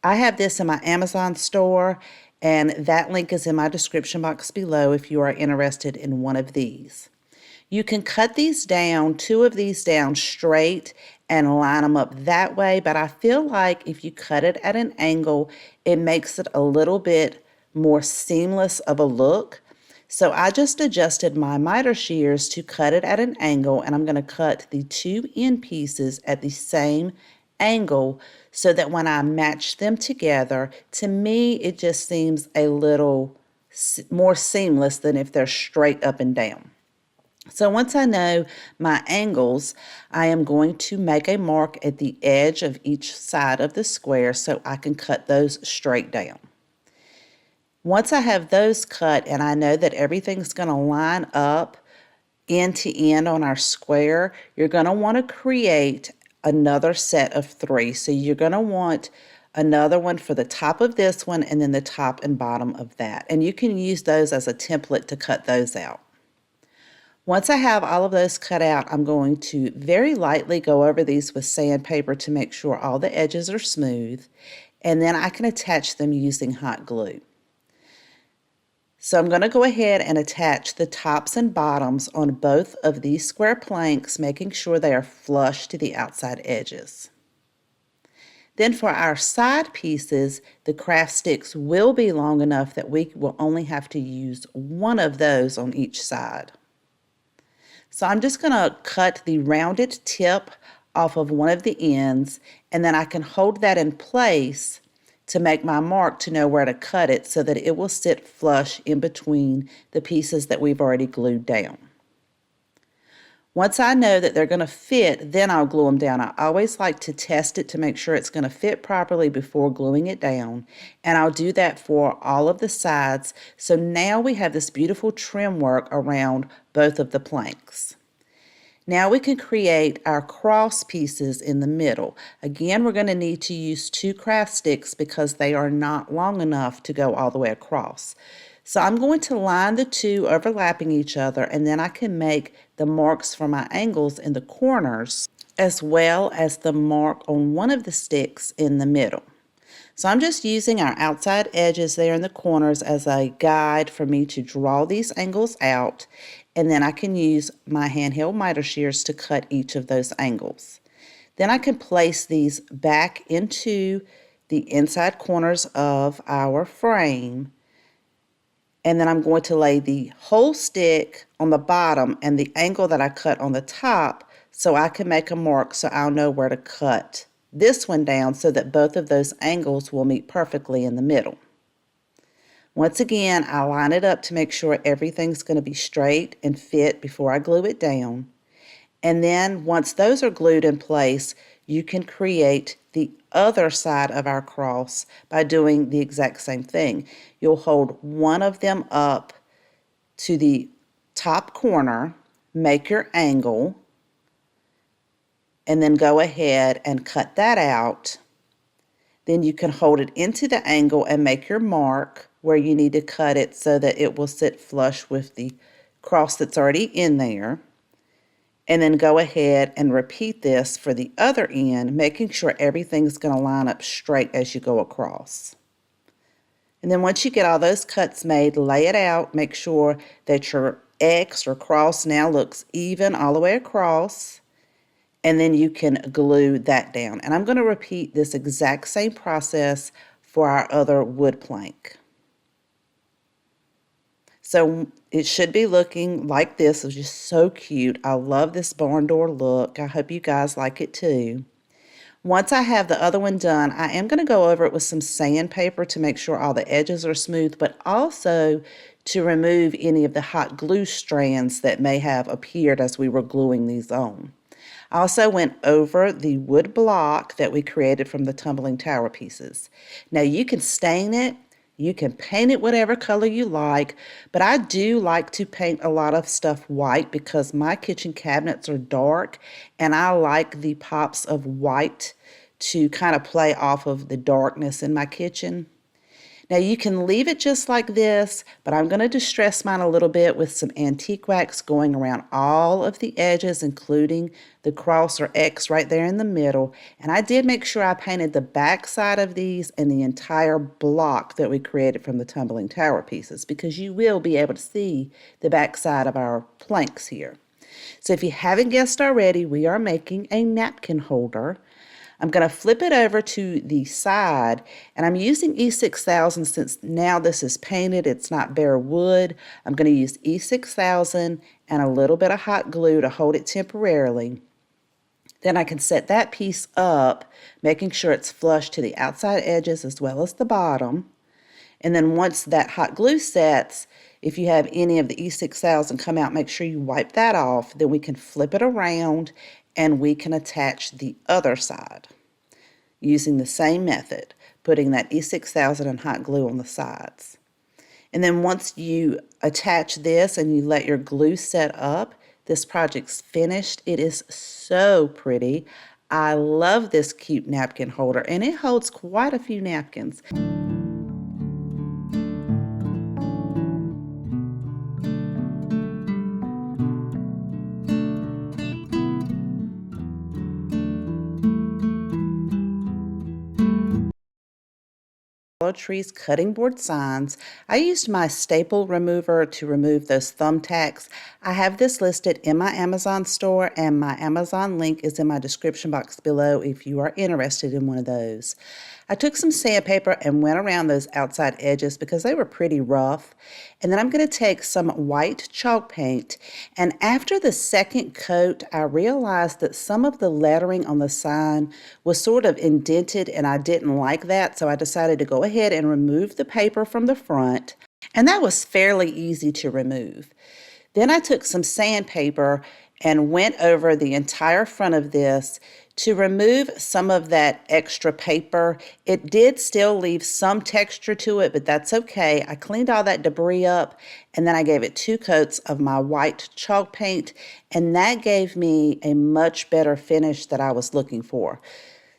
I have this in my Amazon store, and that link is in my description box below if you are interested in one of these. You can cut these down, 2 of these down straight and line them up that way, but I feel like if you cut it at an angle, it makes it a little bit more seamless of a look. So I just adjusted my miter shears to cut it at an angle, and I'm going to cut the 2 end pieces at the same angle so that when I match them together, to me it just seems a little more seamless than if they're straight up and down. So once I know my angles, I am going to make a mark at the edge of each side of the square so I can cut those straight down. Once I have those cut and I know that everything's going to line up end to end on our square, you're going to want to create another set of 3. So you're going to want another one for the top of this one and then the top and bottom of that. And you can use those as a template to cut those out. Once I have all of those cut out, I'm going to very lightly go over these with sandpaper to make sure all the edges are smooth, and then I can attach them using hot glue. So I'm going to go ahead and attach the tops and bottoms on both of these square planks, making sure they are flush to the outside edges. Then for our side pieces, the craft sticks will be long enough that we will only have to use one of those on each side. So I'm just going to cut the rounded tip off of one of the ends, and then I can hold that in place to make my mark to know where to cut it so that it will sit flush in between the pieces that we've already glued down. Once I know that they're going to fit, then I'll glue them down. I always like to test it to make sure it's going to fit properly before gluing it down, and I'll do that for all of the sides. So now we have this beautiful trim work around both of the planks. Now we can create our cross pieces in the middle. Again, we're going to need to use 2 craft sticks because they are not long enough to go all the way across. So I'm going to line the 2 overlapping each other, and then I can make the marks for my angles in the corners as well as the mark on one of the sticks in the middle. So I'm just using our outside edges there in the corners as a guide for me to draw these angles out, and then I can use my handheld miter shears to cut each of those angles. Then I can place these back into the inside corners of our frame, and then I'm going to lay the whole stick on the bottom and the angle that I cut on the top so I can make a mark so I'll know where to cut this one down so that both of those angles will meet perfectly in the middle. Once again, I line it up to make sure everything's going to be straight and fit before I glue it down. And then once those are glued in place, you can create the other side of our cross by doing the exact same thing. You'll hold one of them up to the top corner, make your angle, and then go ahead and cut that out. Then you can hold it into the angle and make your mark where you need to cut it so that it will sit flush with the cross that's already in there. And then go ahead and repeat this for the other end, making sure everything's going to line up straight as you go across. And then once you get all those cuts made, lay it out. Make sure that your X or cross now looks even all the way across. And then you can glue that down. And I'm going to repeat this exact same process for our other wood plank. So it should be looking like this. It's just so cute. I love this barn door look. I hope you guys like it too. Once I have the other one done, I am going to go over it with some sandpaper to make sure all the edges are smooth, but also to remove any of the hot glue strands that may have appeared as we were gluing these on. I also went over the wood block that we created from the tumbling tower pieces. Now you can stain it. You can paint it whatever color you like, but I do like to paint a lot of stuff white because my kitchen cabinets are dark, and I like the pops of white to kind of play off of the darkness in my kitchen. Now you can leave it just like this, but I'm going to distress mine a little bit with some antique wax going around all of the edges, including the cross or X right there in the middle. And I did make sure I painted the back side of these and the entire block that we created from the tumbling tower pieces, because you will be able to see the back side of our planks here. So if you haven't guessed already, we are making a napkin holder. I'm going to flip it over to the side, and I'm using E6000 since now this is painted, it's not bare wood. I'm going to use E6000 and a little bit of hot glue to hold it temporarily. Then I can set that piece up, making sure it's flush to the outside edges as well as the bottom. And then once that hot glue sets, if you have any of the E6000 come out, make sure you wipe that off. Then we can flip it around and we can attach the other side using the same method, putting that E6000 and hot glue on the sides. And then once you attach this and you let your glue set up, this project's finished. It is so pretty. I love this cute napkin holder, and it holds quite a few napkins. Dollar Tree's cutting board signs. I used my staple remover to remove those thumbtacks. I have this listed in my Amazon store, and my Amazon link is in my description box below if you are interested in one of those. I took some sandpaper and went around those outside edges because they were pretty rough. And then I'm going to take some white chalk paint, and after the second coat, I realized that some of the lettering on the sign was sort of indented, and I didn't like that, so I decided to go ahead and remove the paper from the front, and that was fairly easy to remove. Then I took some sandpaper and went over the entire front of this to remove some of that extra paper. It did still leave some texture to it, but that's okay. I cleaned all that debris up, and then I gave it 2 coats of my white chalk paint, and that gave me a much better finish that I was looking for.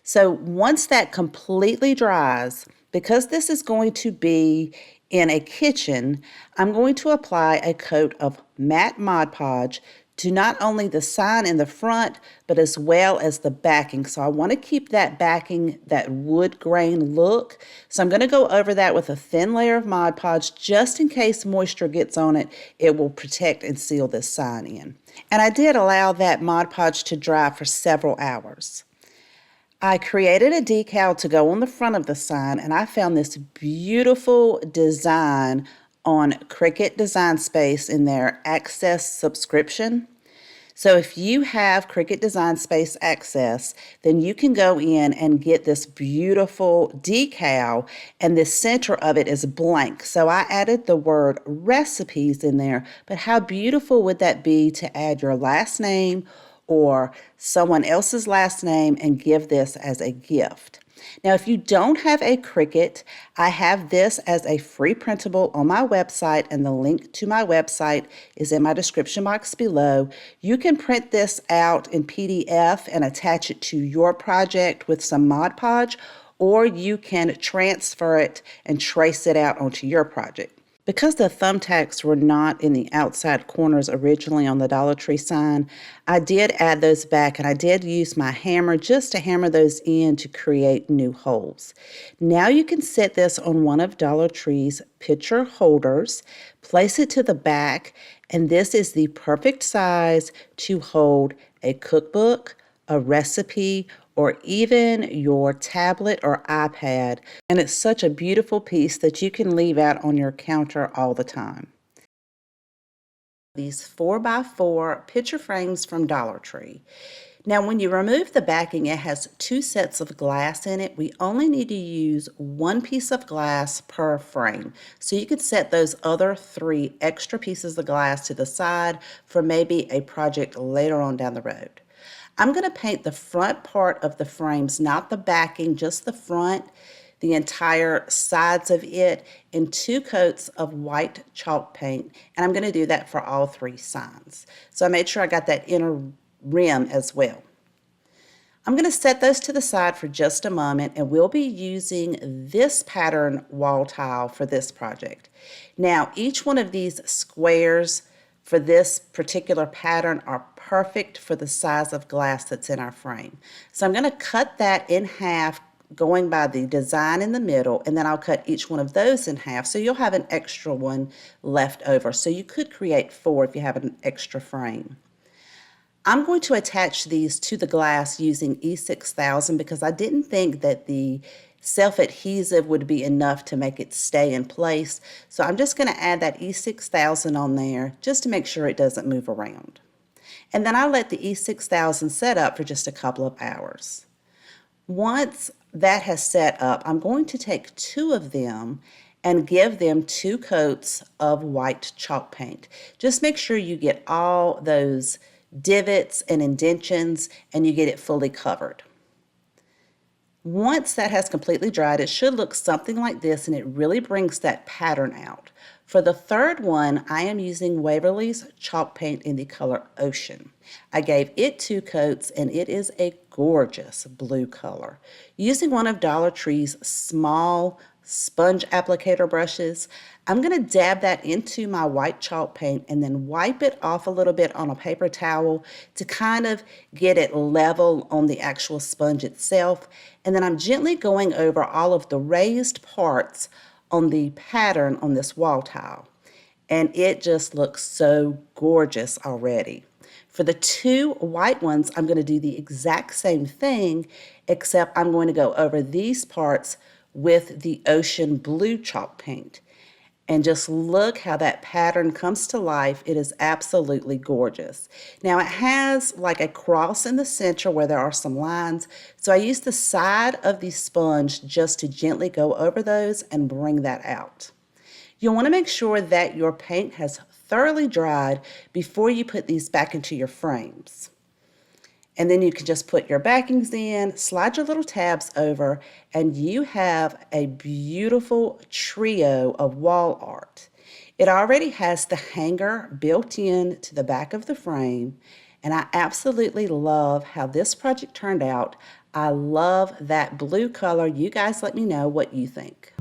So once that completely dries, because this is going to be in a kitchen, I'm going to apply a coat of matte Mod Podge to not only the sign in the front, but as well as the backing. So I want to keep that backing, that wood grain look. So I'm going to go over that with a thin layer of Mod Podge just in case moisture gets on it. It will protect and seal this sign in. And I did allow that Mod Podge to dry for several hours. I created a decal to go on the front of the sign, and I found this beautiful design on Cricut Design Space in their Access subscription. So if you have Cricut Design Space Access, then you can go in and get this beautiful decal, and the center of it is blank. So I added the word recipes in there, but how beautiful would that be to add your last name or someone else's last name and give this as a gift? Now, if you don't have a Cricut, I have this as a free printable on my website, and the link to my website is in my description box below. You can print this out in PDF and attach it to your project with some Mod Podge, or you can transfer it and trace it out onto your project. Because the thumbtacks were not in the outside corners originally on the Dollar Tree sign, I did add those back, and I did use my hammer just to hammer those in to create new holes. Now you can set this on one of Dollar Tree's picture holders, place it to the back, and this is the perfect size to hold a cookbook, a recipe, or even your tablet or iPad. And it's such a beautiful piece that you can leave out on your counter all the time. These 4x4 picture frames from Dollar Tree. Now, when you remove the backing, it has 2 sets of glass in it. We only need to use 1 piece of glass per frame. So you could set those other 3 extra pieces of glass to the side for maybe a project later on down the road. I'm going to paint the front part of the frames, not the backing, just the front, the entire sides of it, in 2 coats of white chalk paint, and I'm going to do that for all 3 signs. So I made sure I got that inner rim as well. I'm going to set those to the side for just a moment, and we'll be using this pattern wall tile for this project. Now, each one of these squares for this particular pattern are perfect for the size of glass that's in our frame. So I'm going to cut that in half, going by the design in the middle, and then I'll cut each one of those in half, so you'll have an extra one left over. So you could create 4 if you have an extra frame. I'm going to attach these to the glass using E6000 because I didn't think that the self-adhesive would be enough to make it stay in place. So I'm just going to add that E6000 on there just to make sure it doesn't move around. And then I'll let the E6000 set up for just a couple of hours. Once that has set up, I'm going to take 2 of them and give them 2 coats of white chalk paint. Just make sure you get all those divots and indentions and you get it fully covered. Once that has completely dried, it should look something like this, and it really brings that pattern out. For the third one, I am using Waverly's chalk paint in the color Ocean. I gave it 2 coats, and it is a gorgeous blue color. Using one of Dollar Tree's small sponge applicator brushes, I'm going to dab that into my white chalk paint and then wipe it off a little bit on a paper towel to kind of get it level on the actual sponge itself. And then I'm gently going over all of the raised parts on the pattern on this wall tile. And it just looks so gorgeous already. For the 2 white ones, I'm going to do the exact same thing, except I'm going to go over these parts with the Ocean blue chalk paint. And just look how that pattern comes to life. It is absolutely gorgeous. Now it has like a cross in the center where there are some lines. So I use the side of the sponge just to gently go over those and bring that out. You'll want to make sure that your paint has thoroughly dried before you put these back into your frames. And then you can just put your backings in, slide your little tabs over, and you have a beautiful trio of wall art. It already has the hanger built in to the back of the frame, and I absolutely love how this project turned out. I love that blue color. You guys let me know what you think.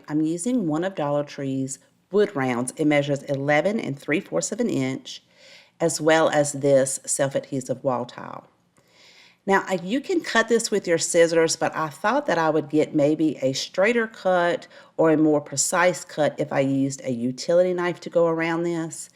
I'm using one of Dollar Tree's wood rounds. It measures 11 3/4 of an inch, as well as this self-adhesive wall tile. Now, you can cut this with your scissors, but I thought that I would get maybe a straighter cut or a more precise cut if I used a utility knife to go around this.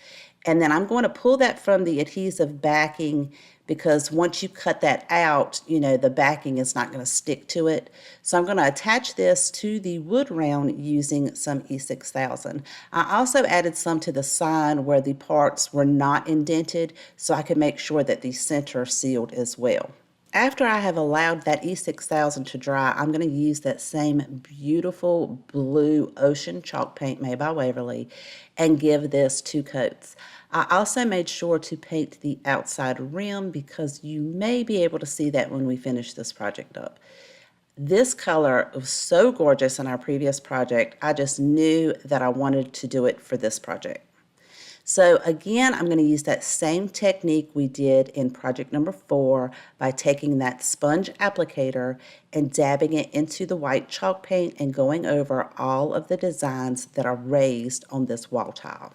And then I'm going to pull that from the adhesive backing, because once you cut that out, the backing is not going to stick to it. So I'm going to attach this to the wood round using some E6000. I also added some to the side where the parts were not indented, so I could make sure that the center sealed as well. After I have allowed that E6000 to dry, I'm going to use that same beautiful blue Ocean chalk paint made by Waverly and give this 2 coats. I also made sure to paint the outside rim because you may be able to see that when we finish this project up. This color was so gorgeous in our previous project, I just knew that I wanted to do it for this project. So again, I'm going to use that same technique we did in project number 4 by taking that sponge applicator and dabbing it into the white chalk paint and going over all of the designs that are raised on this wall tile.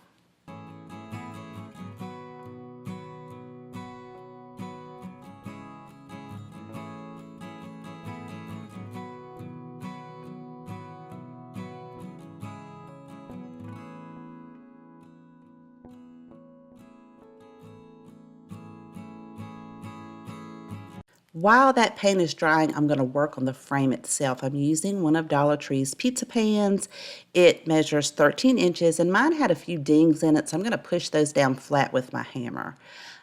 While that paint is drying, I'm going to work on the frame itself. I'm using one of Dollar Tree's pizza pans. It measures 13 inches, and mine had a few dings in it, so I'm going to push those down flat with my hammer.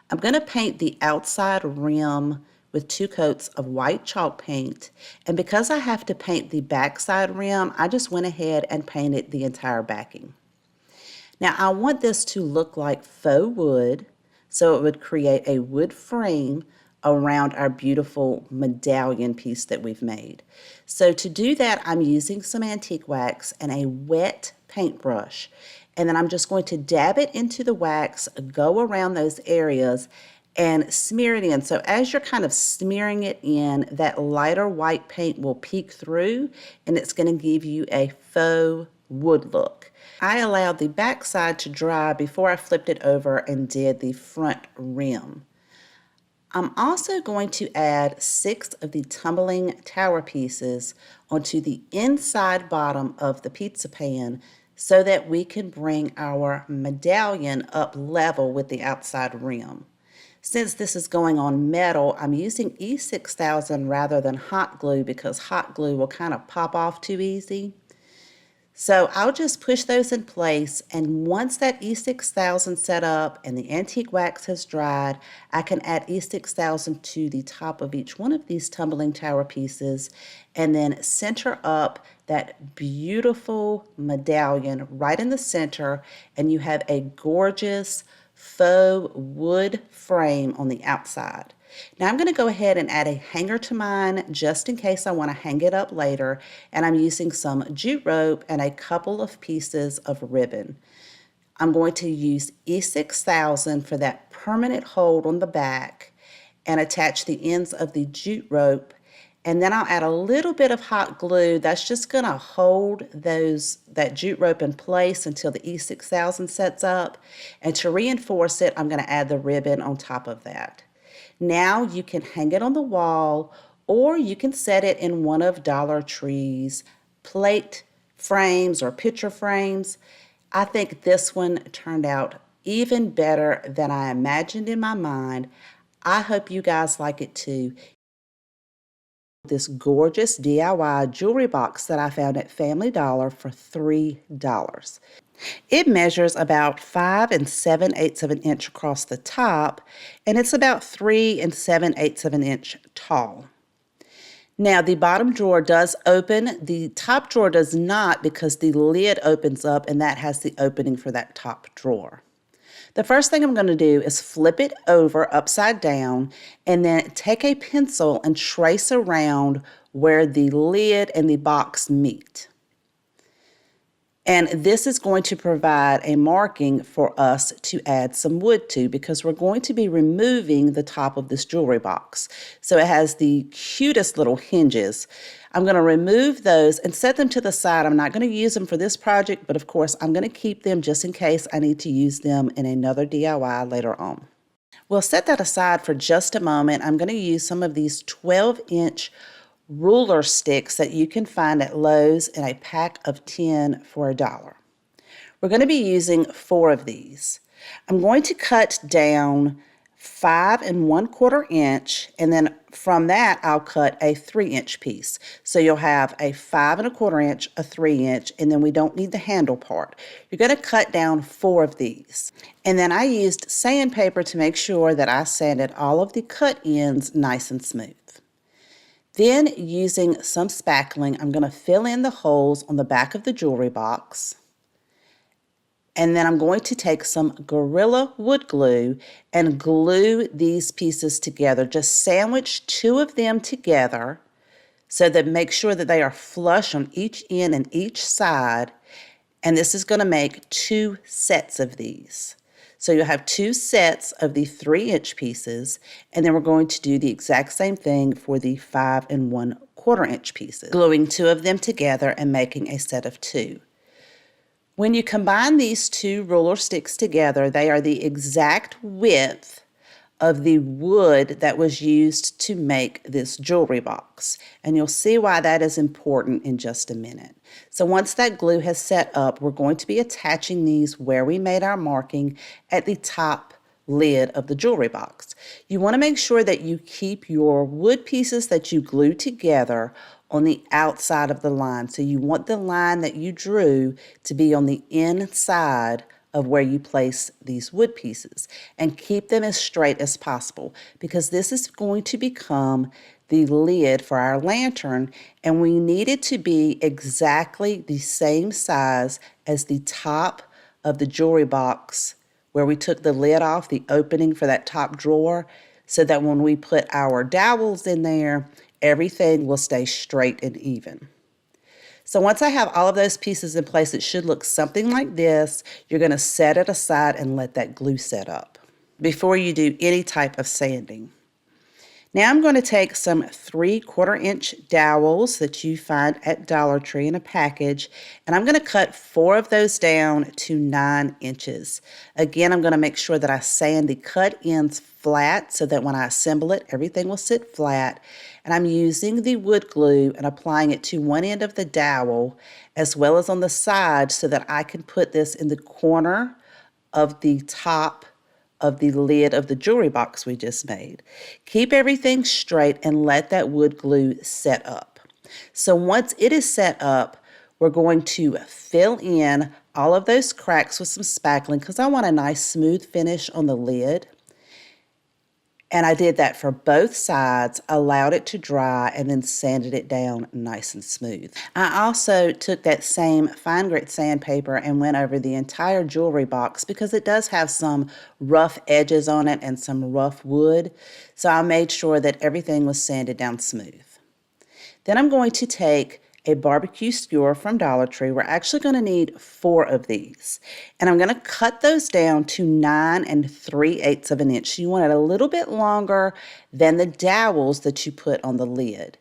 I'm going to paint the outside rim with 2 coats of white chalk paint, and because I have to paint the backside rim, I just went ahead and painted the entire backing. Now, I want this to look like faux wood, so it would create a wood frame around our beautiful medallion piece that we've made. So to do that, I'm using some antique wax and a wet paintbrush. And then I'm just going to dab it into the wax, go around those areas, and smear it in. So as you're kind of smearing it in, that lighter white paint will peek through, and it's going to give you a faux wood look. I allowed the back side to dry before I flipped it over and did the front rim. I'm also going to add 6 of the tumbling tower pieces onto the inside bottom of the pizza pan so that we can bring our medallion up level with the outside rim. Since this is going on metal, I'm using E6000 rather than hot glue because hot glue will kind of pop off too easy. So I'll just push those in place, and once that E6000 set up and the antique wax has dried, I can add E6000 to the top of each one of these tumbling tower pieces and then center up that beautiful medallion right in the center, and you have a gorgeous faux wood frame on the outside. Now I'm going to go ahead and add a hanger to mine just in case I want to hang it up later, and I'm using some jute rope and a couple of pieces of ribbon. I'm going to use E6000 for that permanent hold on the back and attach the ends of the jute rope, and then I'll add a little bit of hot glue that's just going to hold that jute rope in place until the E6000 sets up, and to reinforce it I'm going to add the ribbon on top of that. Now you can hang it on the wall, or you can set it in one of Dollar Tree's plate frames or picture frames. I think this one turned out even better than I imagined in my mind. I hope you guys like it too. This gorgeous DIY jewelry box that I found at Family Dollar for $3. It measures about 5 7/8 of an inch across the top, and it's about 3 7/8 of an inch tall. Now, the bottom drawer does open. The top drawer does not because the lid opens up, and that has the opening for that top drawer. The first thing I'm going to do is flip it over upside down and then take a pencil and trace around where the lid and the box meet. And this is going to provide a marking for us to add some wood to because we're going to be removing the top of this jewelry box. So it has the cutest little hinges. I'm going to remove those and set them to the side. I'm not going to use them for this project, but of course I'm going to keep them just in case I need to use them in another DIY later on. We'll set that aside for just a moment. I'm going to use some of these 12-inch ruler sticks that you can find at Lowe's in a pack of 10 for $1. We're going to be using 4 of these. I'm going to cut down 5 1/4 inch, and then from that I'll cut a 3-inch piece. So you'll have a 5 1/4 inch, a 3-inch, and then we don't need the handle part. You're going to cut down 4 of these. And then I used sandpaper to make sure that I sanded all of the cut ends nice and smooth. Then, using some spackling, I'm going to fill in the holes on the back of the jewelry box. And then I'm going to take some Gorilla wood glue and glue these pieces together. Just sandwich 2 of them together so that make sure that they are flush on each end and each side. And this is going to make 2 sets of these. So you'll have 2 sets of the 3-inch pieces, and then we're going to do the exact same thing for the 5 1/4 inch pieces, gluing 2 of them together and making a set of 2. When you combine these 2 ruler sticks together, they are the exact width of the wood that was used to make this jewelry box. And you'll see why that is important in just a minute. So once that glue has set up, we're going to be attaching these where we made our marking at the top lid of the jewelry box. You want to make sure that you keep your wood pieces that you glue together on the outside of the line. So you want the line that you drew to be on the inside of where you place these wood pieces, and keep them as straight as possible because this is going to become the lid for our lantern, and we need it to be exactly the same size as the top of the jewelry box where we took the lid off, the opening for that top drawer. so that when we put our dowels in there, everything will stay straight and even. So once I have all of those pieces in place, it should look something like this. You're going to set it aside and let that glue set up before you do any type of sanding. Now I'm going to take some 3/4-inch dowels that you find at Dollar Tree in a package, and I'm going to cut 4 of those down to 9 inches. Again, I'm going to make sure that I sand the cut ends flat so that when I assemble it, everything will sit flat. And I'm using the wood glue and applying it to one end of the dowel as well as on the side so that I can put this in the corner of the top of the lid of the jewelry box we just made. Keep everything straight and let that wood glue set up. So once it is set up, we're going to fill in all of those cracks with some spackling because I want a nice smooth finish on the lid. And I did that for both sides, allowed it to dry, and then sanded it down nice and smooth. I also took that same fine grit sandpaper and went over the entire jewelry box because it does have some rough edges on it and some rough wood. So I made sure that everything was sanded down smooth. Then I'm going to take a barbecue skewer from Dollar Tree. We're actually going to need 4 of these. And I'm going to cut those down to 9 3/8 of an inch. You want it a little bit longer than the dowels that you put on the lid.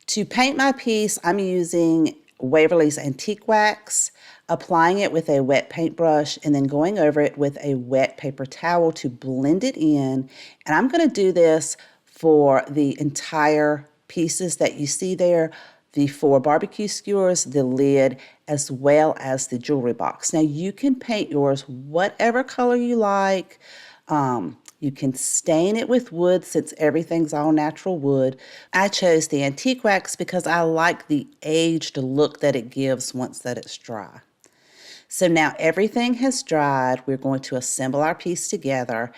To paint my piece, I'm using Waverly's Antique Wax, applying it with a wet paintbrush, and then going over it with a wet paper towel to blend it in. And I'm going to do this for the entire pieces that you see there, the 4 barbecue skewers, the lid, as well as the jewelry box. Now you can paint yours whatever color you like. You can stain it with wood since everything's all natural wood. I chose the antique wax because I like the aged look that it gives once that it's dry. So now everything has dried. We're going to assemble our piece together,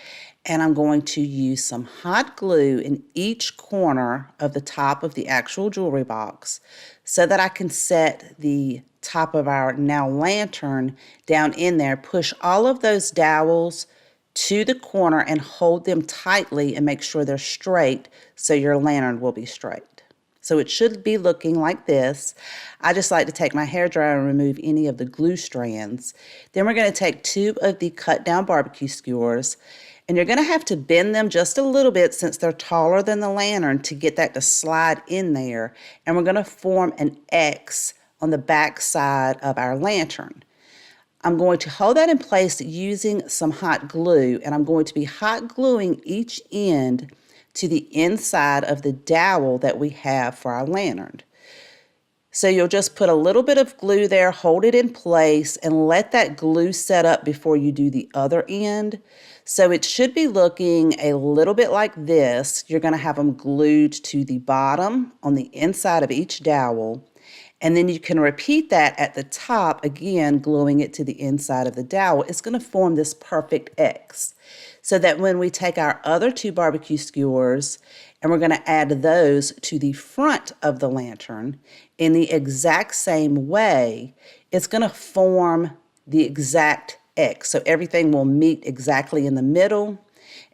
and I'm going to use some hot glue in each corner of the top of the actual jewelry box so that I can set the top of our now lantern down in there, push all of those dowels to the corner and hold them tightly and make sure they're straight so your lantern will be straight. So it should be looking like this. I just like to take my hairdryer and remove any of the glue strands. Then we're going to take 2 of the cut down barbecue skewers, and you're going to have to bend them just a little bit since they're taller than the lantern to get that to slide in there. And we're going to form an X on the back side of our lantern. I'm going to hold that in place using some hot glue, and I'm going to be hot gluing each end to the inside of the dowel that we have for our lantern. So you'll just put a little bit of glue there, hold it in place, and let that glue set up before you do the other end. So it should be looking a little bit like this. You're going to have them glued to the bottom on the inside of each dowel. And then you can repeat that at the top, again, gluing it to the inside of the dowel. It's going to form this perfect X. So that when we take our other 2 barbecue skewers and we're going to add those to the front of the lantern in the exact same way, it's going to form the exact X. So everything will meet exactly in the middle.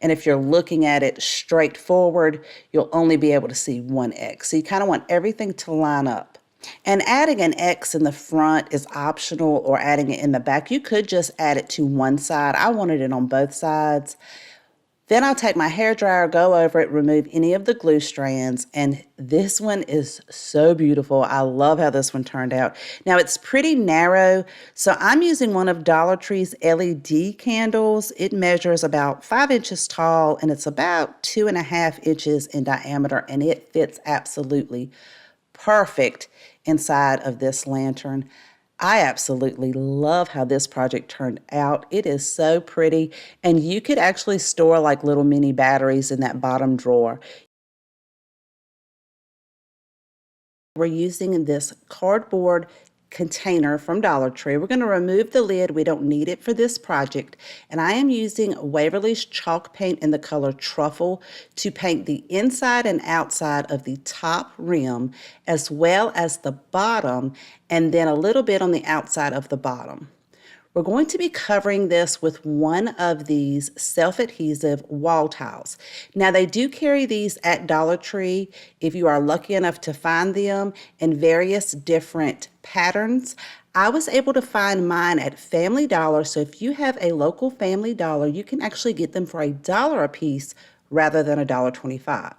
And if you're looking at it straight forward, you'll only be able to see one X. So you kind of want everything to line up. And adding an X in the front is optional, or adding it in the back. You could just add it to one side. I wanted it on both sides. Then I'll take my hairdryer, go over it, remove any of the glue strands, and this one is so beautiful. I love how this one turned out. Now it's pretty narrow, so I'm using one of Dollar Tree's LED candles. It measures about 5 inches tall, and it's about 2.5 inches in diameter, and it fits absolutely perfect inside of this lantern. I absolutely love how this project turned out. It is so pretty, and you could actually store like little mini batteries in that bottom drawer. We're using this cardboard container from Dollar Tree. We're going to remove the lid. We don't need it for this project. And I am using Waverly's chalk paint in the color Truffle to paint the inside and outside of the top rim as well as the bottom, and then a little bit on the outside of the bottom. We're going to be covering this with one of these self-adhesive wall tiles. Now, they do carry these at Dollar Tree if you are lucky enough to find them in various different patterns. I was able to find mine at Family Dollar, so if you have a local Family Dollar, you can actually get them for $1 a piece rather than $1.25.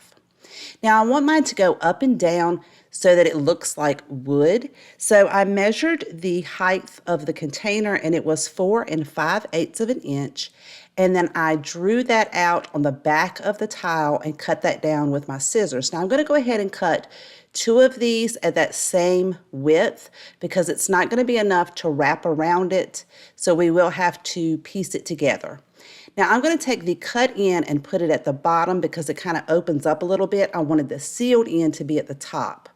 Now I want mine to go up and down so that it looks like wood. So I measured the height of the container and it was 4 5/8 of an inch. And then I drew that out on the back of the tile and cut that down with my scissors. Now I'm going to go ahead and cut 2 of these at that same width because it's not going to be enough to wrap around it. So we will have to piece it together. Now I'm going to take the cut end and put it at the bottom because it kind of opens up a little bit. I wanted the sealed end to be at the top.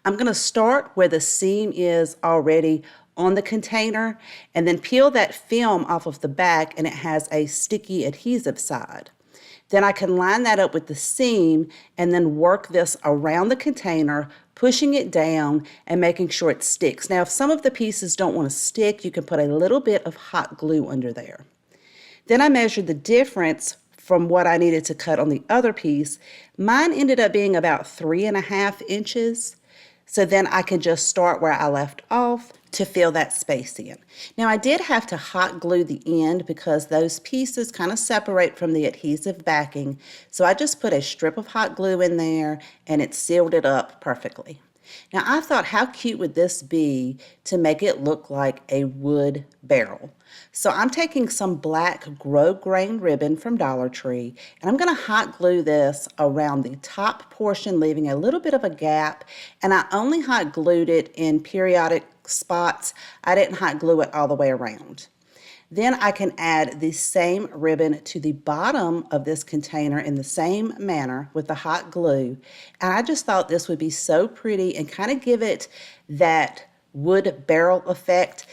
I'm going to start where the seam is already on the container and then peel that film off of the back, and it has a sticky adhesive side. Then I can line that up with the seam and then work this around the container, pushing it down and making sure it sticks. Now if some of the pieces don't want to stick, you can put a little bit of hot glue under there. Then I measured the difference from what I needed to cut on the other piece. Mine ended up being about 3 1/2 inches. So then I can just start where I left off to fill that space in. Now I did have to hot glue the end because those pieces kind of separate from the adhesive backing. So I just put a strip of hot glue in there and it sealed it up perfectly. Now I thought, how cute would this be to make it look like a wood barrel? So I'm taking some black grosgrain ribbon from Dollar Tree, and I'm going to hot glue this around the top portion, leaving a little bit of a gap, and I only hot glued it in periodic spots. I didn't hot glue it all the way around. Then I can add the same ribbon to the bottom of this container in the same manner with the hot glue. And I just thought this would be so pretty and kind of give it that wood barrel effect.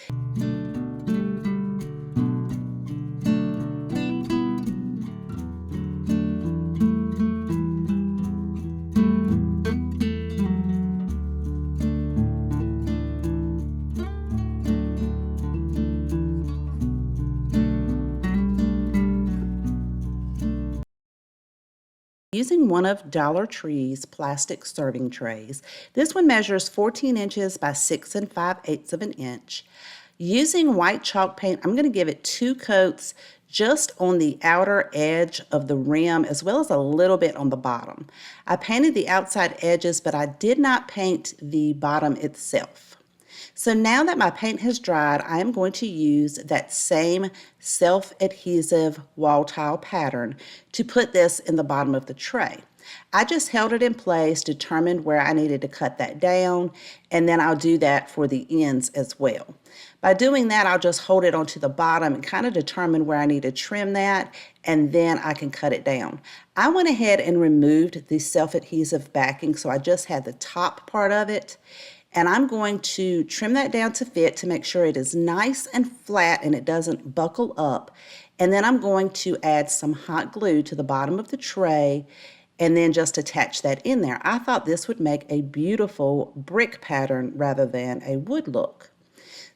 Using one of Dollar Tree's plastic serving trays. This one measures 14 inches by 6 5/8 of an inch. Using white chalk paint, I'm going to give it 2 coats just on the outer edge of the rim as well as a little bit on the bottom. I painted the outside edges, but I did not paint the bottom itself. So now that my paint has dried, I am going to use that same self-adhesive wall tile pattern to put this in the bottom of the tray. I just held it in place, determined where I needed to cut that down, and then I'll do that for the ends as well. By doing that, I'll just hold it onto the bottom and kind of determine where I need to trim that, and then I can cut it down. I went ahead and removed the self-adhesive backing, so I just had the top part of it. And I'm going to trim that down to fit to make sure it is nice and flat and it doesn't buckle up. And then I'm going to add some hot glue to the bottom of the tray and then just attach that in there. I thought this would make a beautiful brick pattern rather than a wood look.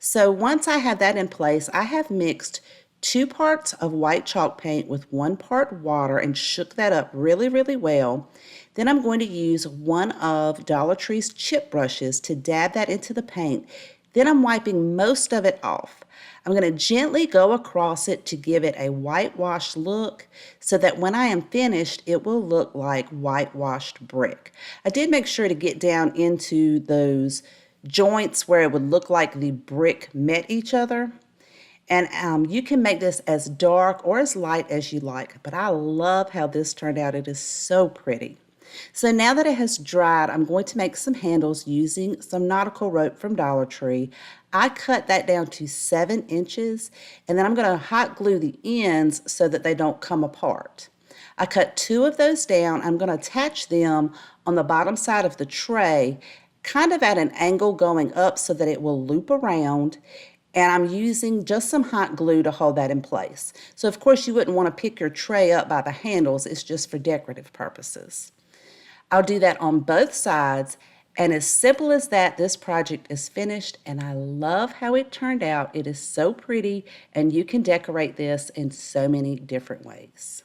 So once I have that in place, I have mixed 2 parts of white chalk paint with 1 part water and shook that up really, really well. Then I'm going to use one of Dollar Tree's chip brushes to dab that into the paint. Then I'm wiping most of it off. I'm going to gently go across it to give it a whitewashed look so that when I am finished, it will look like whitewashed brick. I did make sure to get down into those joints where it would look like the brick met each other. And you can make this as dark or as light as you like, but I love how this turned out. It is so pretty. So now that it has dried, I'm going to make some handles using some nautical rope from Dollar Tree. I cut that down to 7 inches, and then I'm going to hot glue the ends so that they don't come apart. I cut 2 of those down. I'm going to attach them on the bottom side of the tray, kind of at an angle going up so that it will loop around. And I'm using just some hot glue to hold that in place. So of course you wouldn't want to pick your tray up by the handles. It's just for decorative purposes. I'll do that on both sides, And as simple as that, this project is finished, and I love how it turned out. It is so pretty, and you can decorate this in so many different ways.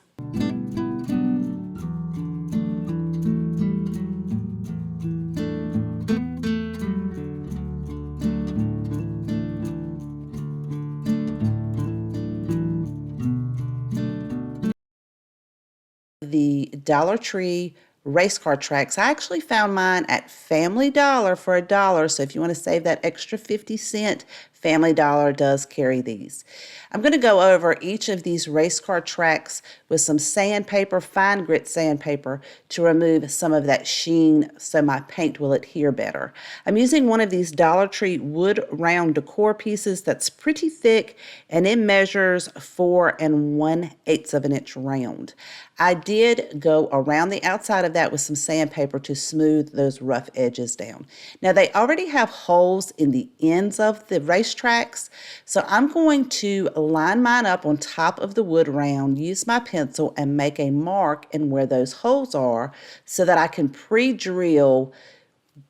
The Dollar Tree race car tracks. I actually found mine at Family Dollar for $1. So if you want to save that extra 50 cents, Family Dollar does carry these. I'm going to go over each of these race car tracks with some sandpaper, fine grit sandpaper, to remove some of that sheen so my paint will adhere better. I'm using one of these Dollar Tree wood round decor pieces that's pretty thick, and it measures 4 1/8 of an inch round. I did go around the outside of that with some sandpaper to smooth those rough edges down. Now they already have holes in the ends of the racetracks, so I'm going to line mine up on top of the wood round, use my pencil, and make a mark in where those holes are so that I can pre-drill,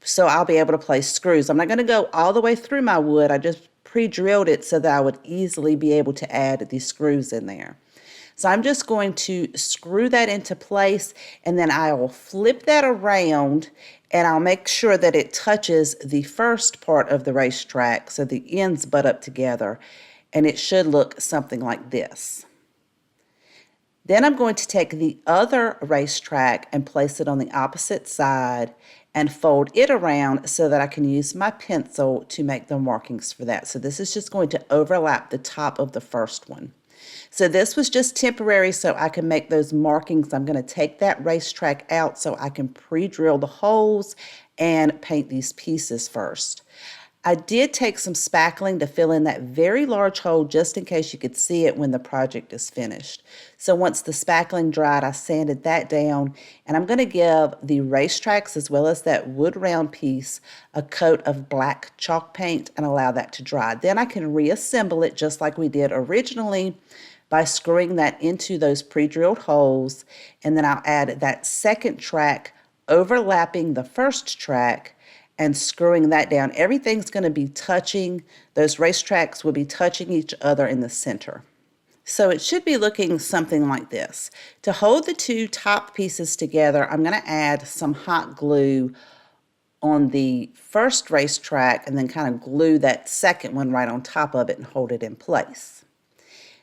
so I'll be able to place screws. I'm not going to go all the way through my wood. I just pre-drilled it so that I would easily be able to add these screws in there. So I'm just going to screw that into place, and then I will flip that around, and I'll make sure that it touches the first part of the racetrack so the ends butt up together, and it should look something like this. Then I'm going to take the other racetrack and place it on the opposite side and fold it around so that I can use my pencil to make the markings for that. So this is just going to overlap the top of the first one. So this was just temporary so I can make those markings. I'm going to take that racetrack out so I can pre-drill the holes and paint these pieces first. I did take some spackling to fill in that very large hole just in case you could see it when the project is finished. So once the spackling dried, I sanded that down, and I'm going to give the racetracks as well as that wood round piece a coat of black chalk paint and allow that to dry. Then I can reassemble it just like we did originally by screwing that into those pre-drilled holes, and then I'll add that second track overlapping the first track and screwing that down. Everything's going to be touching, those racetracks will be touching each other in the center. So it should be looking something like this. To hold the two top pieces together, I'm going to add some hot glue on the first racetrack and then kind of glue that second one right on top of it and hold it in place.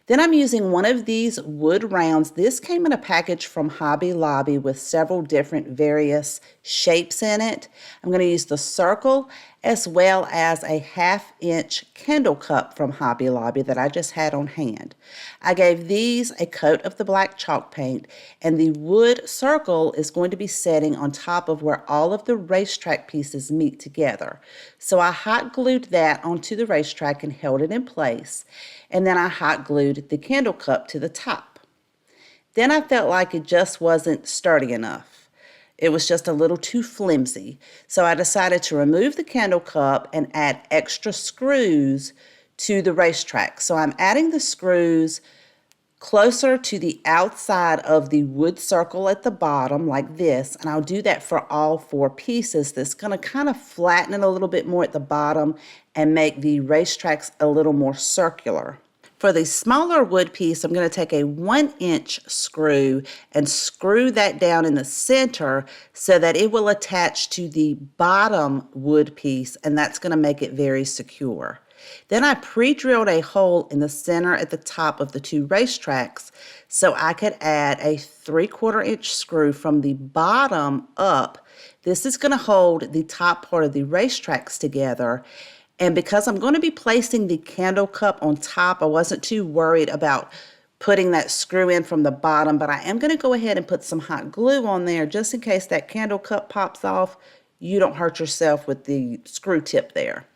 Then I'm using one of these wood rounds. This came in a package from Hobby Lobby with several different various shapes in it. I'm going to use the circle as well as a 1/2-inch candle cup from Hobby Lobby that I just had on hand. I gave these a coat of the black chalk paint, and the wood circle is going to be setting on top of where all of the racetrack pieces meet together. So I hot glued that onto the racetrack and held it in place, and then I hot glued the candle cup to the top. Then I felt like it just wasn't sturdy enough. It was just a little too flimsy. So I decided to remove the candle cup and add extra screws to the racetrack. So I'm adding the screws closer to the outside of the wood circle at the bottom like this, and I'll do that for all 4 pieces. That's going to kind of flatten it a little bit more at the bottom and make the racetracks a little more circular. For the smaller wood piece, I'm going to take a 1-inch screw and screw that down in the center so that it will attach to the bottom wood piece, and that's going to make it very secure. Then I pre-drilled a hole in the center at the top of the 2 racetracks so I could add a 3/4-inch screw from the bottom up. This is going to hold the top part of the racetracks together. And because I'm going to be placing the candle cup on top, I wasn't too worried about putting that screw in from the bottom, but I am going to go ahead and put some hot glue on there just in case that candle cup pops off. You don't hurt yourself with the screw tip there.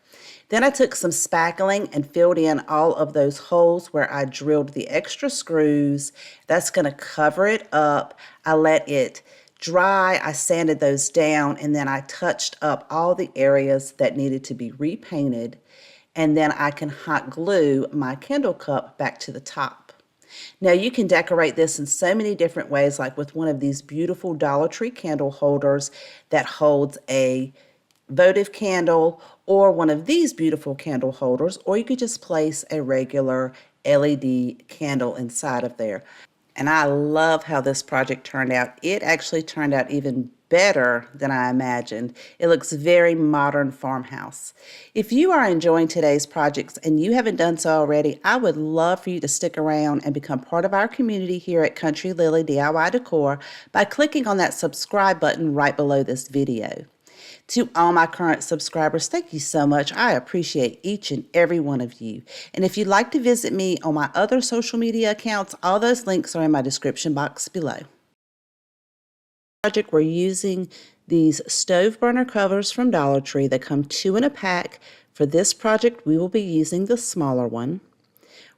Then I took some spackling and filled in all of those holes where I drilled the extra screws. That's going to cover it up. I let it dry, I sanded those down, and then I touched up all the areas that needed to be repainted, and then I can hot glue my candle cup back to the top. Now you can decorate this in so many different ways, like with one of these beautiful Dollar Tree candle holders that holds a votive candle or one of these beautiful candle holders, or you could just place a regular LED candle inside of there. And I love how this project turned out. It actually turned out even better than I imagined. It looks very modern farmhouse. If you are enjoying today's projects and you haven't done so already, I would love for you to stick around and become part of our community here at Country Lily DIY Decor by clicking on that subscribe button right below this video. To all my current subscribers, thank you so much. I appreciate each and every one of you. And if you'd like to visit me on my other social media accounts, all those links are in my description box below. Project, we're using these stove burner covers from Dollar Tree. They come 2 in a pack. For this project, we will be using the smaller one.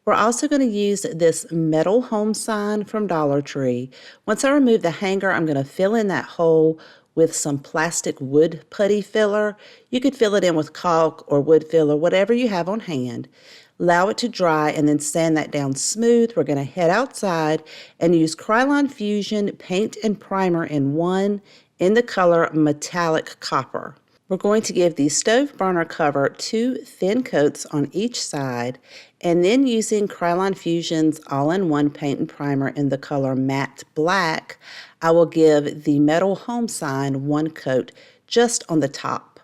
We're also going to use this metal home sign from Dollar Tree. Once I remove the hanger, I'm going to fill in that hole with some plastic wood putty filler. You could fill it in with caulk or wood filler, whatever you have on hand. Allow it to dry and then sand that down smooth. We're going to head outside and use Krylon Fusion paint and primer in one in the color metallic copper. We're going to give the stove burner cover 2 thin coats on each side, and then using Krylon Fusion's all-in-one paint and primer in the color matte black, I will give the metal home sign 1 coat just on the top.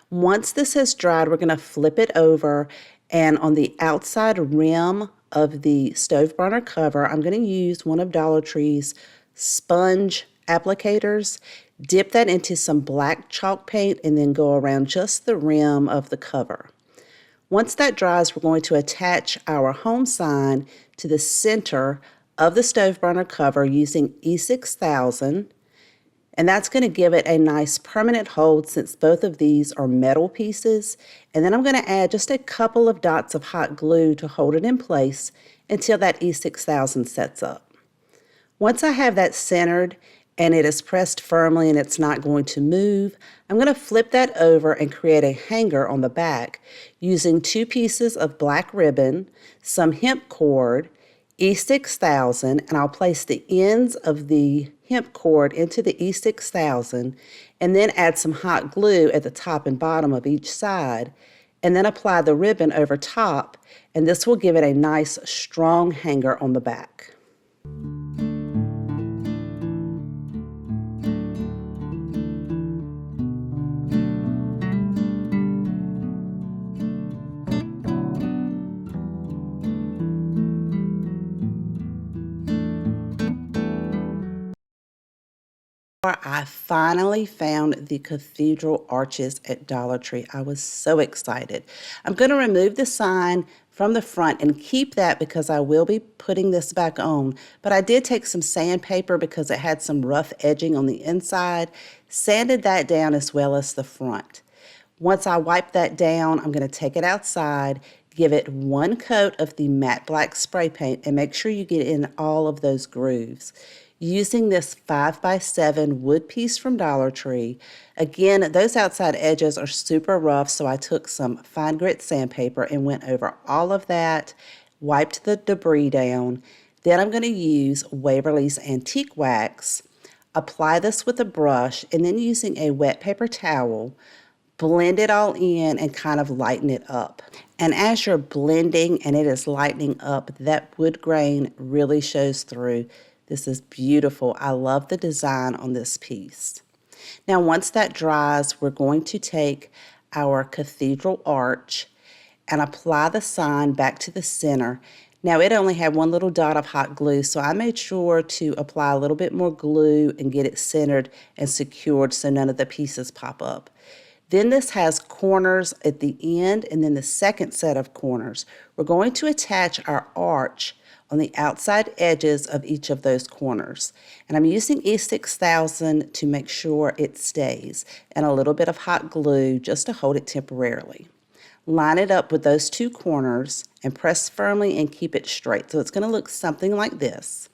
Once this has dried, we're going to flip it over, and on the outside rim of the stove burner cover, I'm going to use one of Dollar Tree's sponge applicators. Dip that into some black chalk paint and then go around just the rim of the cover. Once that dries, we're going to attach our home sign to the center of the stove burner cover using E6000, and that's going to give it a nice permanent hold since both of these are metal pieces. And then I'm going to add just a couple of dots of hot glue to hold it in place until that E6000 sets up. Once I have that centered and it is pressed firmly and it's not going to move, I'm going to flip that over and create a hanger on the back using 2 pieces of black ribbon, some hemp cord, E6000, and I'll place the ends of the hemp cord into the E6000 and then add some hot glue at the top and bottom of each side, and then apply the ribbon over top, and this will give it a nice strong hanger on the back. I finally found the cathedral arches at Dollar Tree. I was so excited. I'm going to remove the sign from the front and keep that because I will be putting this back on. But I did take some sandpaper because it had some rough edging on the inside, sanded that down as well as the front. Once I wipe that down, I'm going to take it outside, give it 1 coat of the matte black spray paint, and make sure you get in all of those grooves. Using this 5x7 wood piece from Dollar Tree. Again, those outside edges are super rough, so I took some fine grit sandpaper and went over all of that, wiped the debris down. Then I'm going to use Waverly's Antique Wax, apply this with a brush, and then using a wet paper towel, blend it all in and kind of lighten it up. And as you're blending and it is lightening up, that wood grain really shows through. This is beautiful. I love the design on this piece. Now, once that dries, we're going to take our cathedral arch and apply the sign back to the center. Now, it only had 1 little dot of hot glue, so I made sure to apply a little bit more glue and get it centered and secured so none of the pieces pop up. Then this has corners at the end and then the second set of corners. We're going to attach our arch on the outside edges of each of those corners. And I'm using E6000 to make sure it stays, and a little bit of hot glue just to hold it temporarily. Line it up with those 2 corners and press firmly and keep it straight. So it's going to look something like this.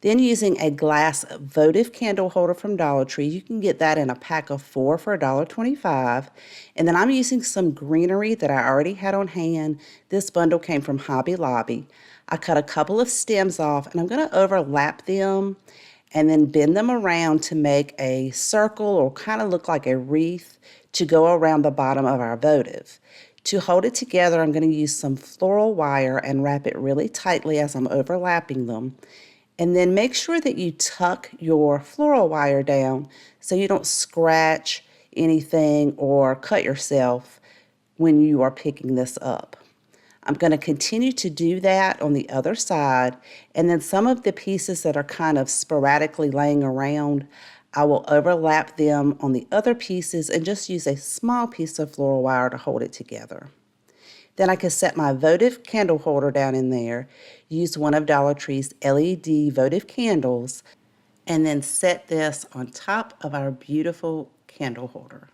Then using a glass votive candle holder from Dollar Tree, you can get that in a pack of 4 for $1.25. And then I'm using some greenery that I already had on hand. This bundle came from Hobby Lobby. I cut a couple of stems off and I'm going to overlap them and then bend them around to make a circle or kind of look like a wreath to go around the bottom of our votive. To hold it together, I'm going to use some floral wire and wrap it really tightly as I'm overlapping them. And then make sure that you tuck your floral wire down so you don't scratch anything or cut yourself when you are picking this up. I'm going to continue to do that on the other side, and then some of the pieces that are kind of sporadically laying around, I will overlap them on the other pieces and just use a small piece of floral wire to hold it together. Then I can set my votive candle holder down in there, use one of Dollar Tree's LED votive candles, and then set this on top of our beautiful candle holder.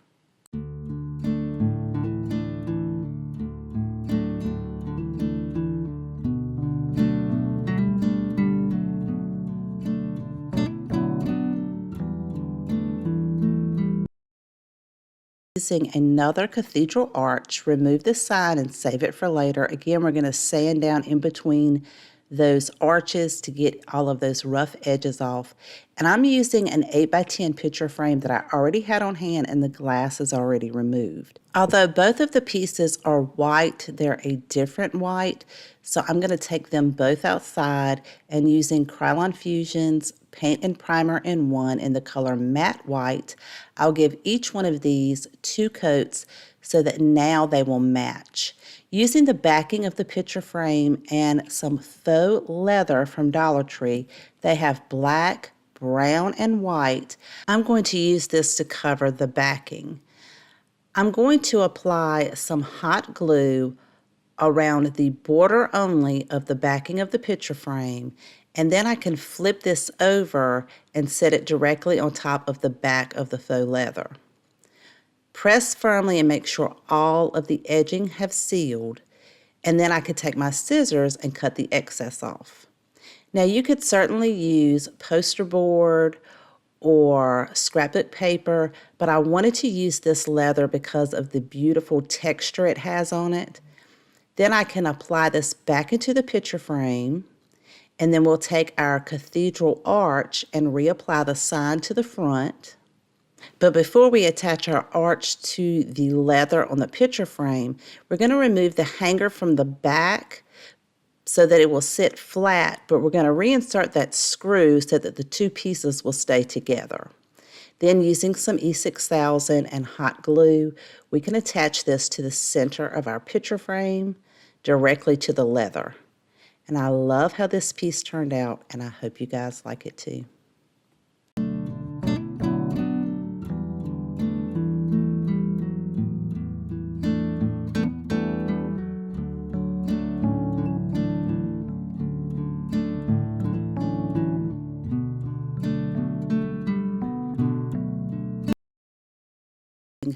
Using another cathedral arch, remove the sign and save it for later. Again, we're going to sand down in between those arches to get all of those rough edges off. And I'm using an 8x10 picture frame that I already had on hand, and the glass is already removed. Although both of the pieces are white, they're a different white, so I'm going to take them both outside and using Krylon Fusion's paint and primer in one in the color matte white, I'll give each one of these 2 coats so that now they will match. Using the backing of the picture frame and some faux leather from Dollar Tree, they have black, brown, and white. I'm going to use this to cover the backing. I'm going to apply some hot glue around the border only of the backing of the picture frame, and then I can flip this over and set it directly on top of the back of the faux leather. Press firmly and make sure all of the edging have sealed, and then I could take my scissors and cut the excess off. Now you could certainly use poster board or scrapbook paper, but I wanted to use this leather because of the beautiful texture it has on it. Then I can apply this back into the picture frame, and then we'll take our cathedral arch and reapply the sign to the front. But before we attach our arch to the leather on the picture frame, we're going to remove the hanger from the back so that it will sit flat, but we're going to reinsert that screw so that the 2 pieces will stay together. Then using some E6000 and hot glue, we can attach this to the center of our picture frame directly to the leather. And I love how this piece turned out, and I hope you guys like it too.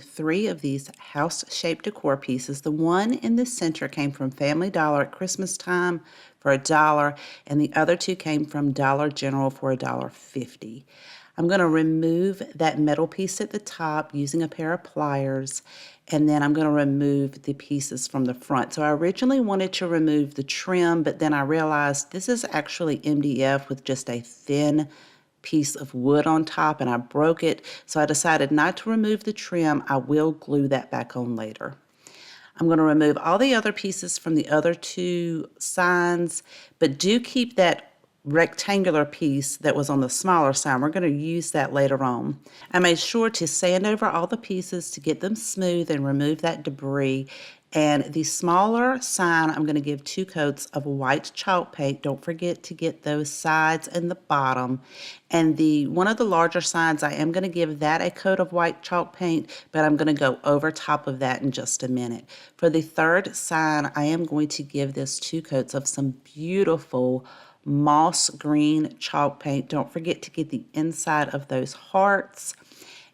Three of these house-shaped decor pieces. The one in the center came from Family Dollar at Christmas time for $1, and the other 2 came from Dollar General for $1.50. I'm going to remove that metal piece at the top using a pair of pliers, and then I'm going to remove the pieces from the front. So I originally wanted to remove the trim, but then I realized this is actually MDF with just a thin piece of wood on top, and I broke it, so I decided not to remove the trim. I will glue that back on later. I'm going to remove all the other pieces from the other 2 signs, but do keep that rectangular piece that was on the smaller sign. We're going to use that later on. I made sure to sand over all the pieces to get them smooth and remove that debris. And the smaller sign, I'm going to give 2 coats of white chalk paint. Don't forget to get those sides and the bottom. And one of the larger signs, I am going to give that a coat of white chalk paint, but I'm going to go over top of that in just a minute. For the third sign, I am going to give this 2 coats of some beautiful moss green chalk paint. Don't forget to get the inside of those hearts,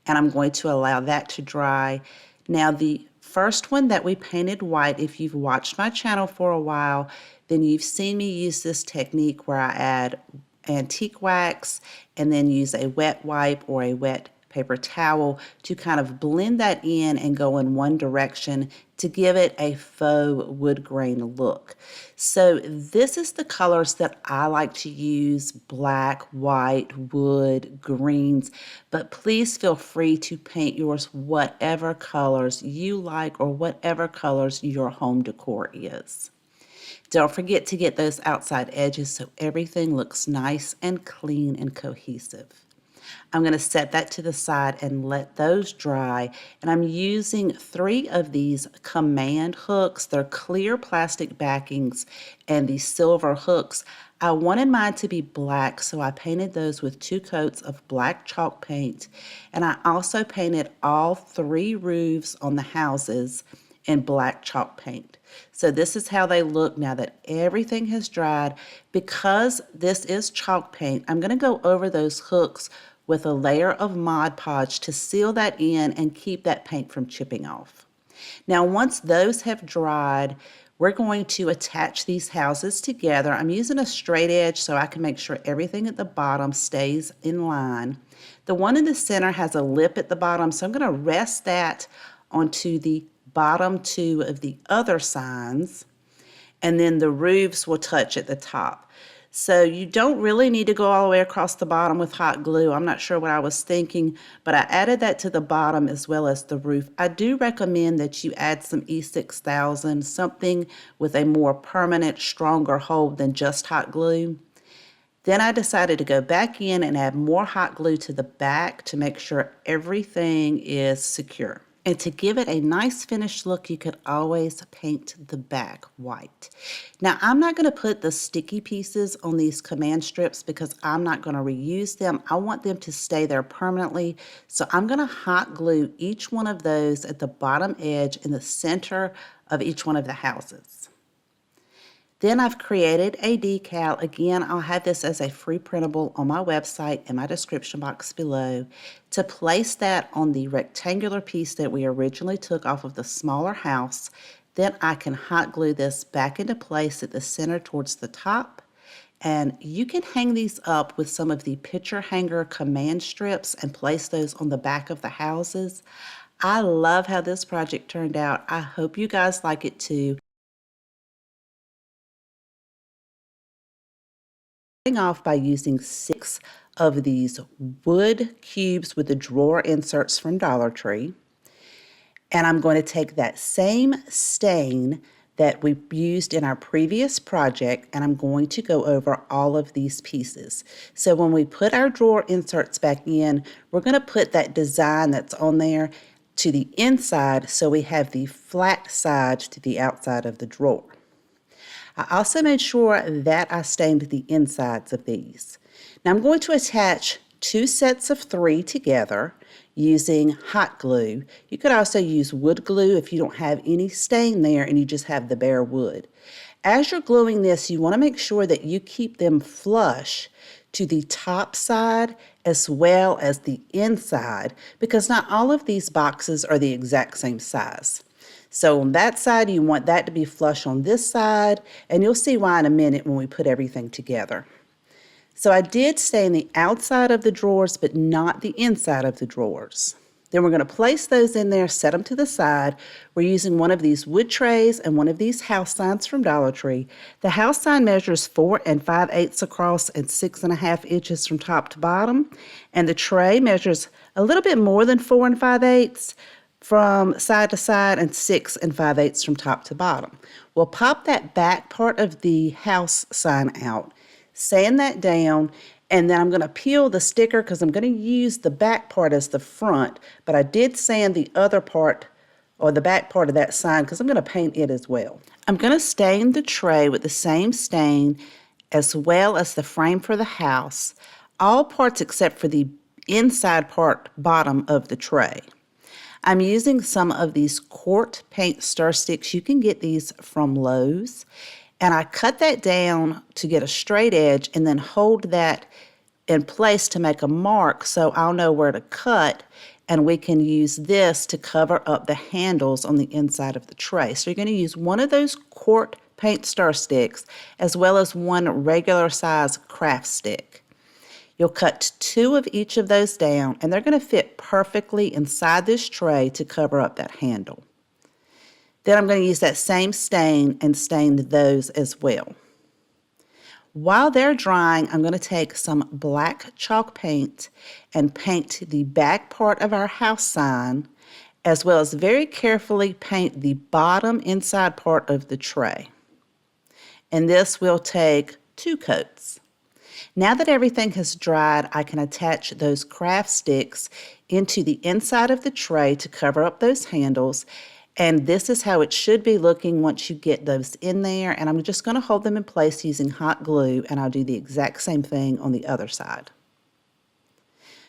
and I'm going to allow that to dry. Now the first one that we painted white, if you've watched my channel for a while, then you've seen me use this technique where I add antique wax and then use a wet wipe or a wet paper towel to kind of blend that in and go in one direction to give it a faux wood grain look. So this is the colors that I like to use: black, white, wood, greens, but please feel free to paint yours whatever colors you like or whatever colors your home decor is. Don't forget to get those outside edges so everything looks nice and clean and cohesive. I'm going to set that to the side and let those dry. And I'm using 3 of these command hooks. They're clear plastic backings and these silver hooks. I wanted mine to be black, so I painted those with 2 coats of black chalk paint. And I also painted all 3 roofs on the houses in black chalk paint. So this is how they look now that everything has dried. Because this is chalk paint, I'm going to go over those hooks with a layer of Mod Podge to seal that in and keep that paint from chipping off. Now once those have dried, we're going to attach these houses together. I'm using a straight edge so I can make sure everything at the bottom stays in line. The one in the center has a lip at the bottom, so I'm going to rest that onto the bottom 2 of the other signs, and then the roofs will touch at the top. So you don't really need to go all the way across the bottom with hot glue. I'm not sure what I was thinking, but I added that to the bottom as well as the roof. I do recommend that you add some E6000, something with a more permanent, stronger hold than just hot glue. Then I decided to go back in and add more hot glue to the back to make sure everything is secure. And to give it a nice finished look, you could always paint the back white. Now, I'm not going to put the sticky pieces on these command strips because I'm not going to reuse them. I want them to stay there permanently. So I'm going to hot glue each one of those at the bottom edge in the center of each one of the houses. Then I've created a decal. Again, I'll have this as a free printable on my website in my description box below. To place that on the rectangular piece that we originally took off of the smaller house, then I can hot glue this back into place at the center towards the top. And you can hang these up with some of the picture hanger command strips and place those on the back of the houses. I love how this project turned out. I hope you guys like it too. Off by using 6 of these wood cubes with the drawer inserts from Dollar Tree. And I'm going to take that same stain that we used in our previous project, and I'm going to go over all of these pieces. So when we put our drawer inserts back in, we're going to put that design that's on there to the inside so we have the flat side to the outside of the drawer. I also made sure that I stained the insides of these. Now I'm going to attach 2 sets of 3 together using hot glue. You could also use wood glue if you don't have any stain there and you just have the bare wood. As you're gluing this, you want to make sure that you keep them flush to the top side as well as the inside, because not all of these boxes are the exact same size. So on that side, you want that to be flush on this side, and you'll see why in a minute when we put everything together. So I did stain the outside of the drawers, but not the inside of the drawers. Then we're going to place those in there, set them to the side. We're using one of these wood trays and one of these house signs from Dollar Tree. The house sign measures 4 5/8 across and 6.5 inches from top to bottom. And the tray measures a little bit more than 4 5/8 from side to side and 6 5/8 from top to bottom. We'll pop that back part of the house sign out, sand that down, and then I'm going to peel the sticker because I'm going to use the back part as the front, but I did sand the other part or the back part of that sign because I'm going to paint it as well. I'm going to stain the tray with the same stain as well as the frame for the house, all parts except for the inside part bottom of the tray. I'm using some of these quart paint stir sticks. You can get these from Lowe's. And I cut that down to get a straight edge and then hold that in place to make a mark so I'll know where to cut, and we can use this to cover up the handles on the inside of the tray. So you're going to use one of those quart paint stir sticks as well as one regular size craft stick. You'll cut 2 of each of those down, and they're going to fit perfectly inside this tray to cover up that handle. Then I'm going to use that same stain and stain those as well. While they're drying, I'm going to take some black chalk paint and paint the back part of our house sign, as well as very carefully paint the bottom inside part of the tray. And this will take 2 coats. Now that everything has dried, I can attach those craft sticks into the inside of the tray to cover up those handles. And this is how it should be looking once you get those in there. And I'm just going to hold them in place using hot glue, and I'll do the exact same thing on the other side.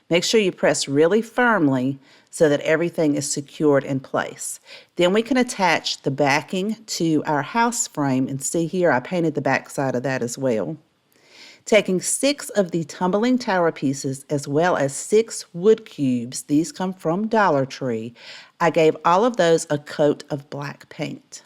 Make sure you press really firmly so that everything is secured in place. Then we can attach the backing to our house frame, and see here I painted the back side of that as well. Taking 6 of the tumbling tower pieces as well as 6 wood cubes, these come from Dollar Tree, I gave all of those a coat of black paint.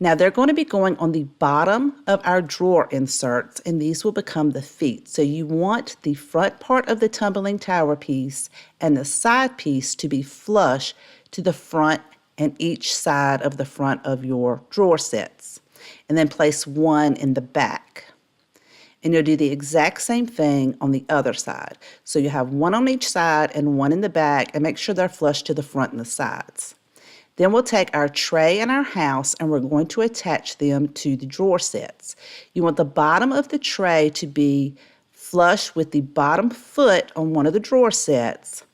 Now they're going to be going on the bottom of our drawer inserts, and these will become the feet. So you want the front part of the tumbling tower piece and the side piece to be flush to the front and each side of the front of your drawer sets. And then place 1 in the back. And you'll do the exact same thing on the other side. So you have 1 on each side and 1 in the back, and make sure they're flush to the front and the sides. Then we'll take our tray and our house, and we're going to attach them to the drawer sets. You want the bottom of the tray to be flush with the bottom foot on one of the drawer sets,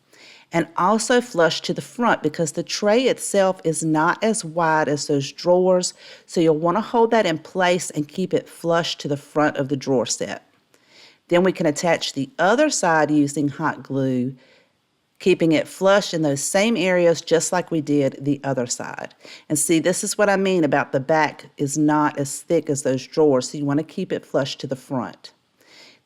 and also flush to the front because the tray itself is not as wide as those drawers, so you'll want to hold that in place and keep it flush to the front of the drawer set. Then we can attach the other side using hot glue, keeping it flush in those same areas just like we did the other side. And see, this is what I mean about the back is not as thick as those drawers, so you want to keep it flush to the front.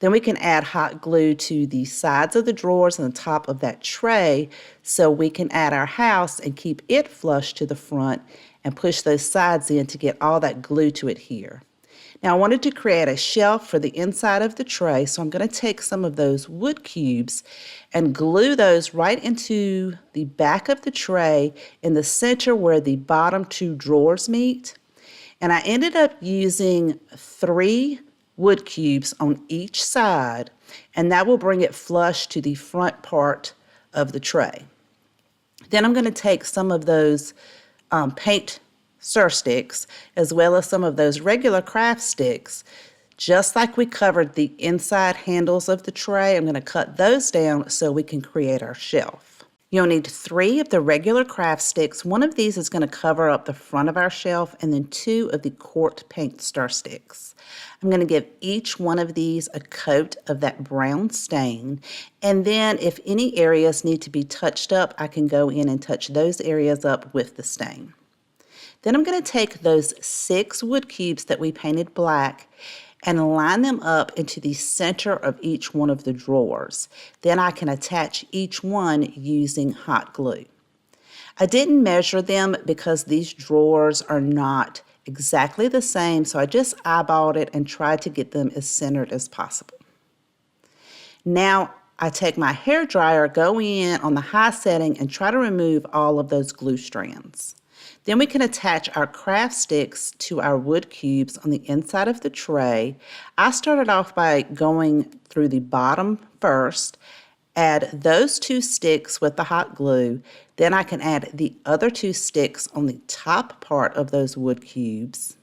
Then we can add hot glue to the sides of the drawers and the top of that tray, so we can add our house and keep it flush to the front and push those sides in to get all that glue to adhere. Now I wanted to create a shelf for the inside of the tray, so I'm going to take some of those wood cubes and glue those right into the back of the tray in the center where the bottom 2 drawers meet. And I ended up using 3 wood cubes on each side, and that will bring it flush to the front part of the tray. Then I'm going to take some of those paint stir sticks as well as some of those regular craft sticks. Just like we covered the inside handles of the tray, I'm going to cut those down so we can create our shelf. You'll need 3 of the regular craft sticks. 1 of these is going to cover up the front of our shelf, and then 2 of the quart paint stir sticks. I'm going to give each one of these a coat of that brown stain, and then if any areas need to be touched up, I can go in and touch those areas up with the stain. Then I'm going to take those 6 wood cubes that we painted black and line them up into the center of each one of the drawers. Then I can attach each one using hot glue. I didn't measure them because these drawers are not exactly the same, so I just eyeballed it and tried to get them as centered as possible. Now I take my hair dryer, go in on the high setting, and try to remove all of those glue strands. Then we can attach our craft sticks to our wood cubes on the inside of the tray. I started off by going through the bottom first, add those 2 sticks with the hot glue. Then I can add the other 2 sticks on the top part of those wood cubes.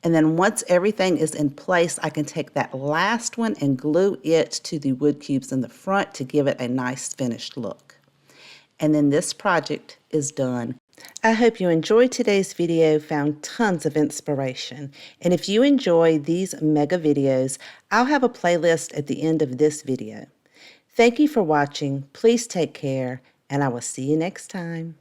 And then once everything is in place, I can take that last one and glue it to the wood cubes in the front to give it a nice finished look. And then this project is done. I hope you enjoyed today's video, found tons of inspiration. And if you enjoy these mega videos, I'll have a playlist at the end of this video. Thank you for watching. Please take care, and I will see you next time.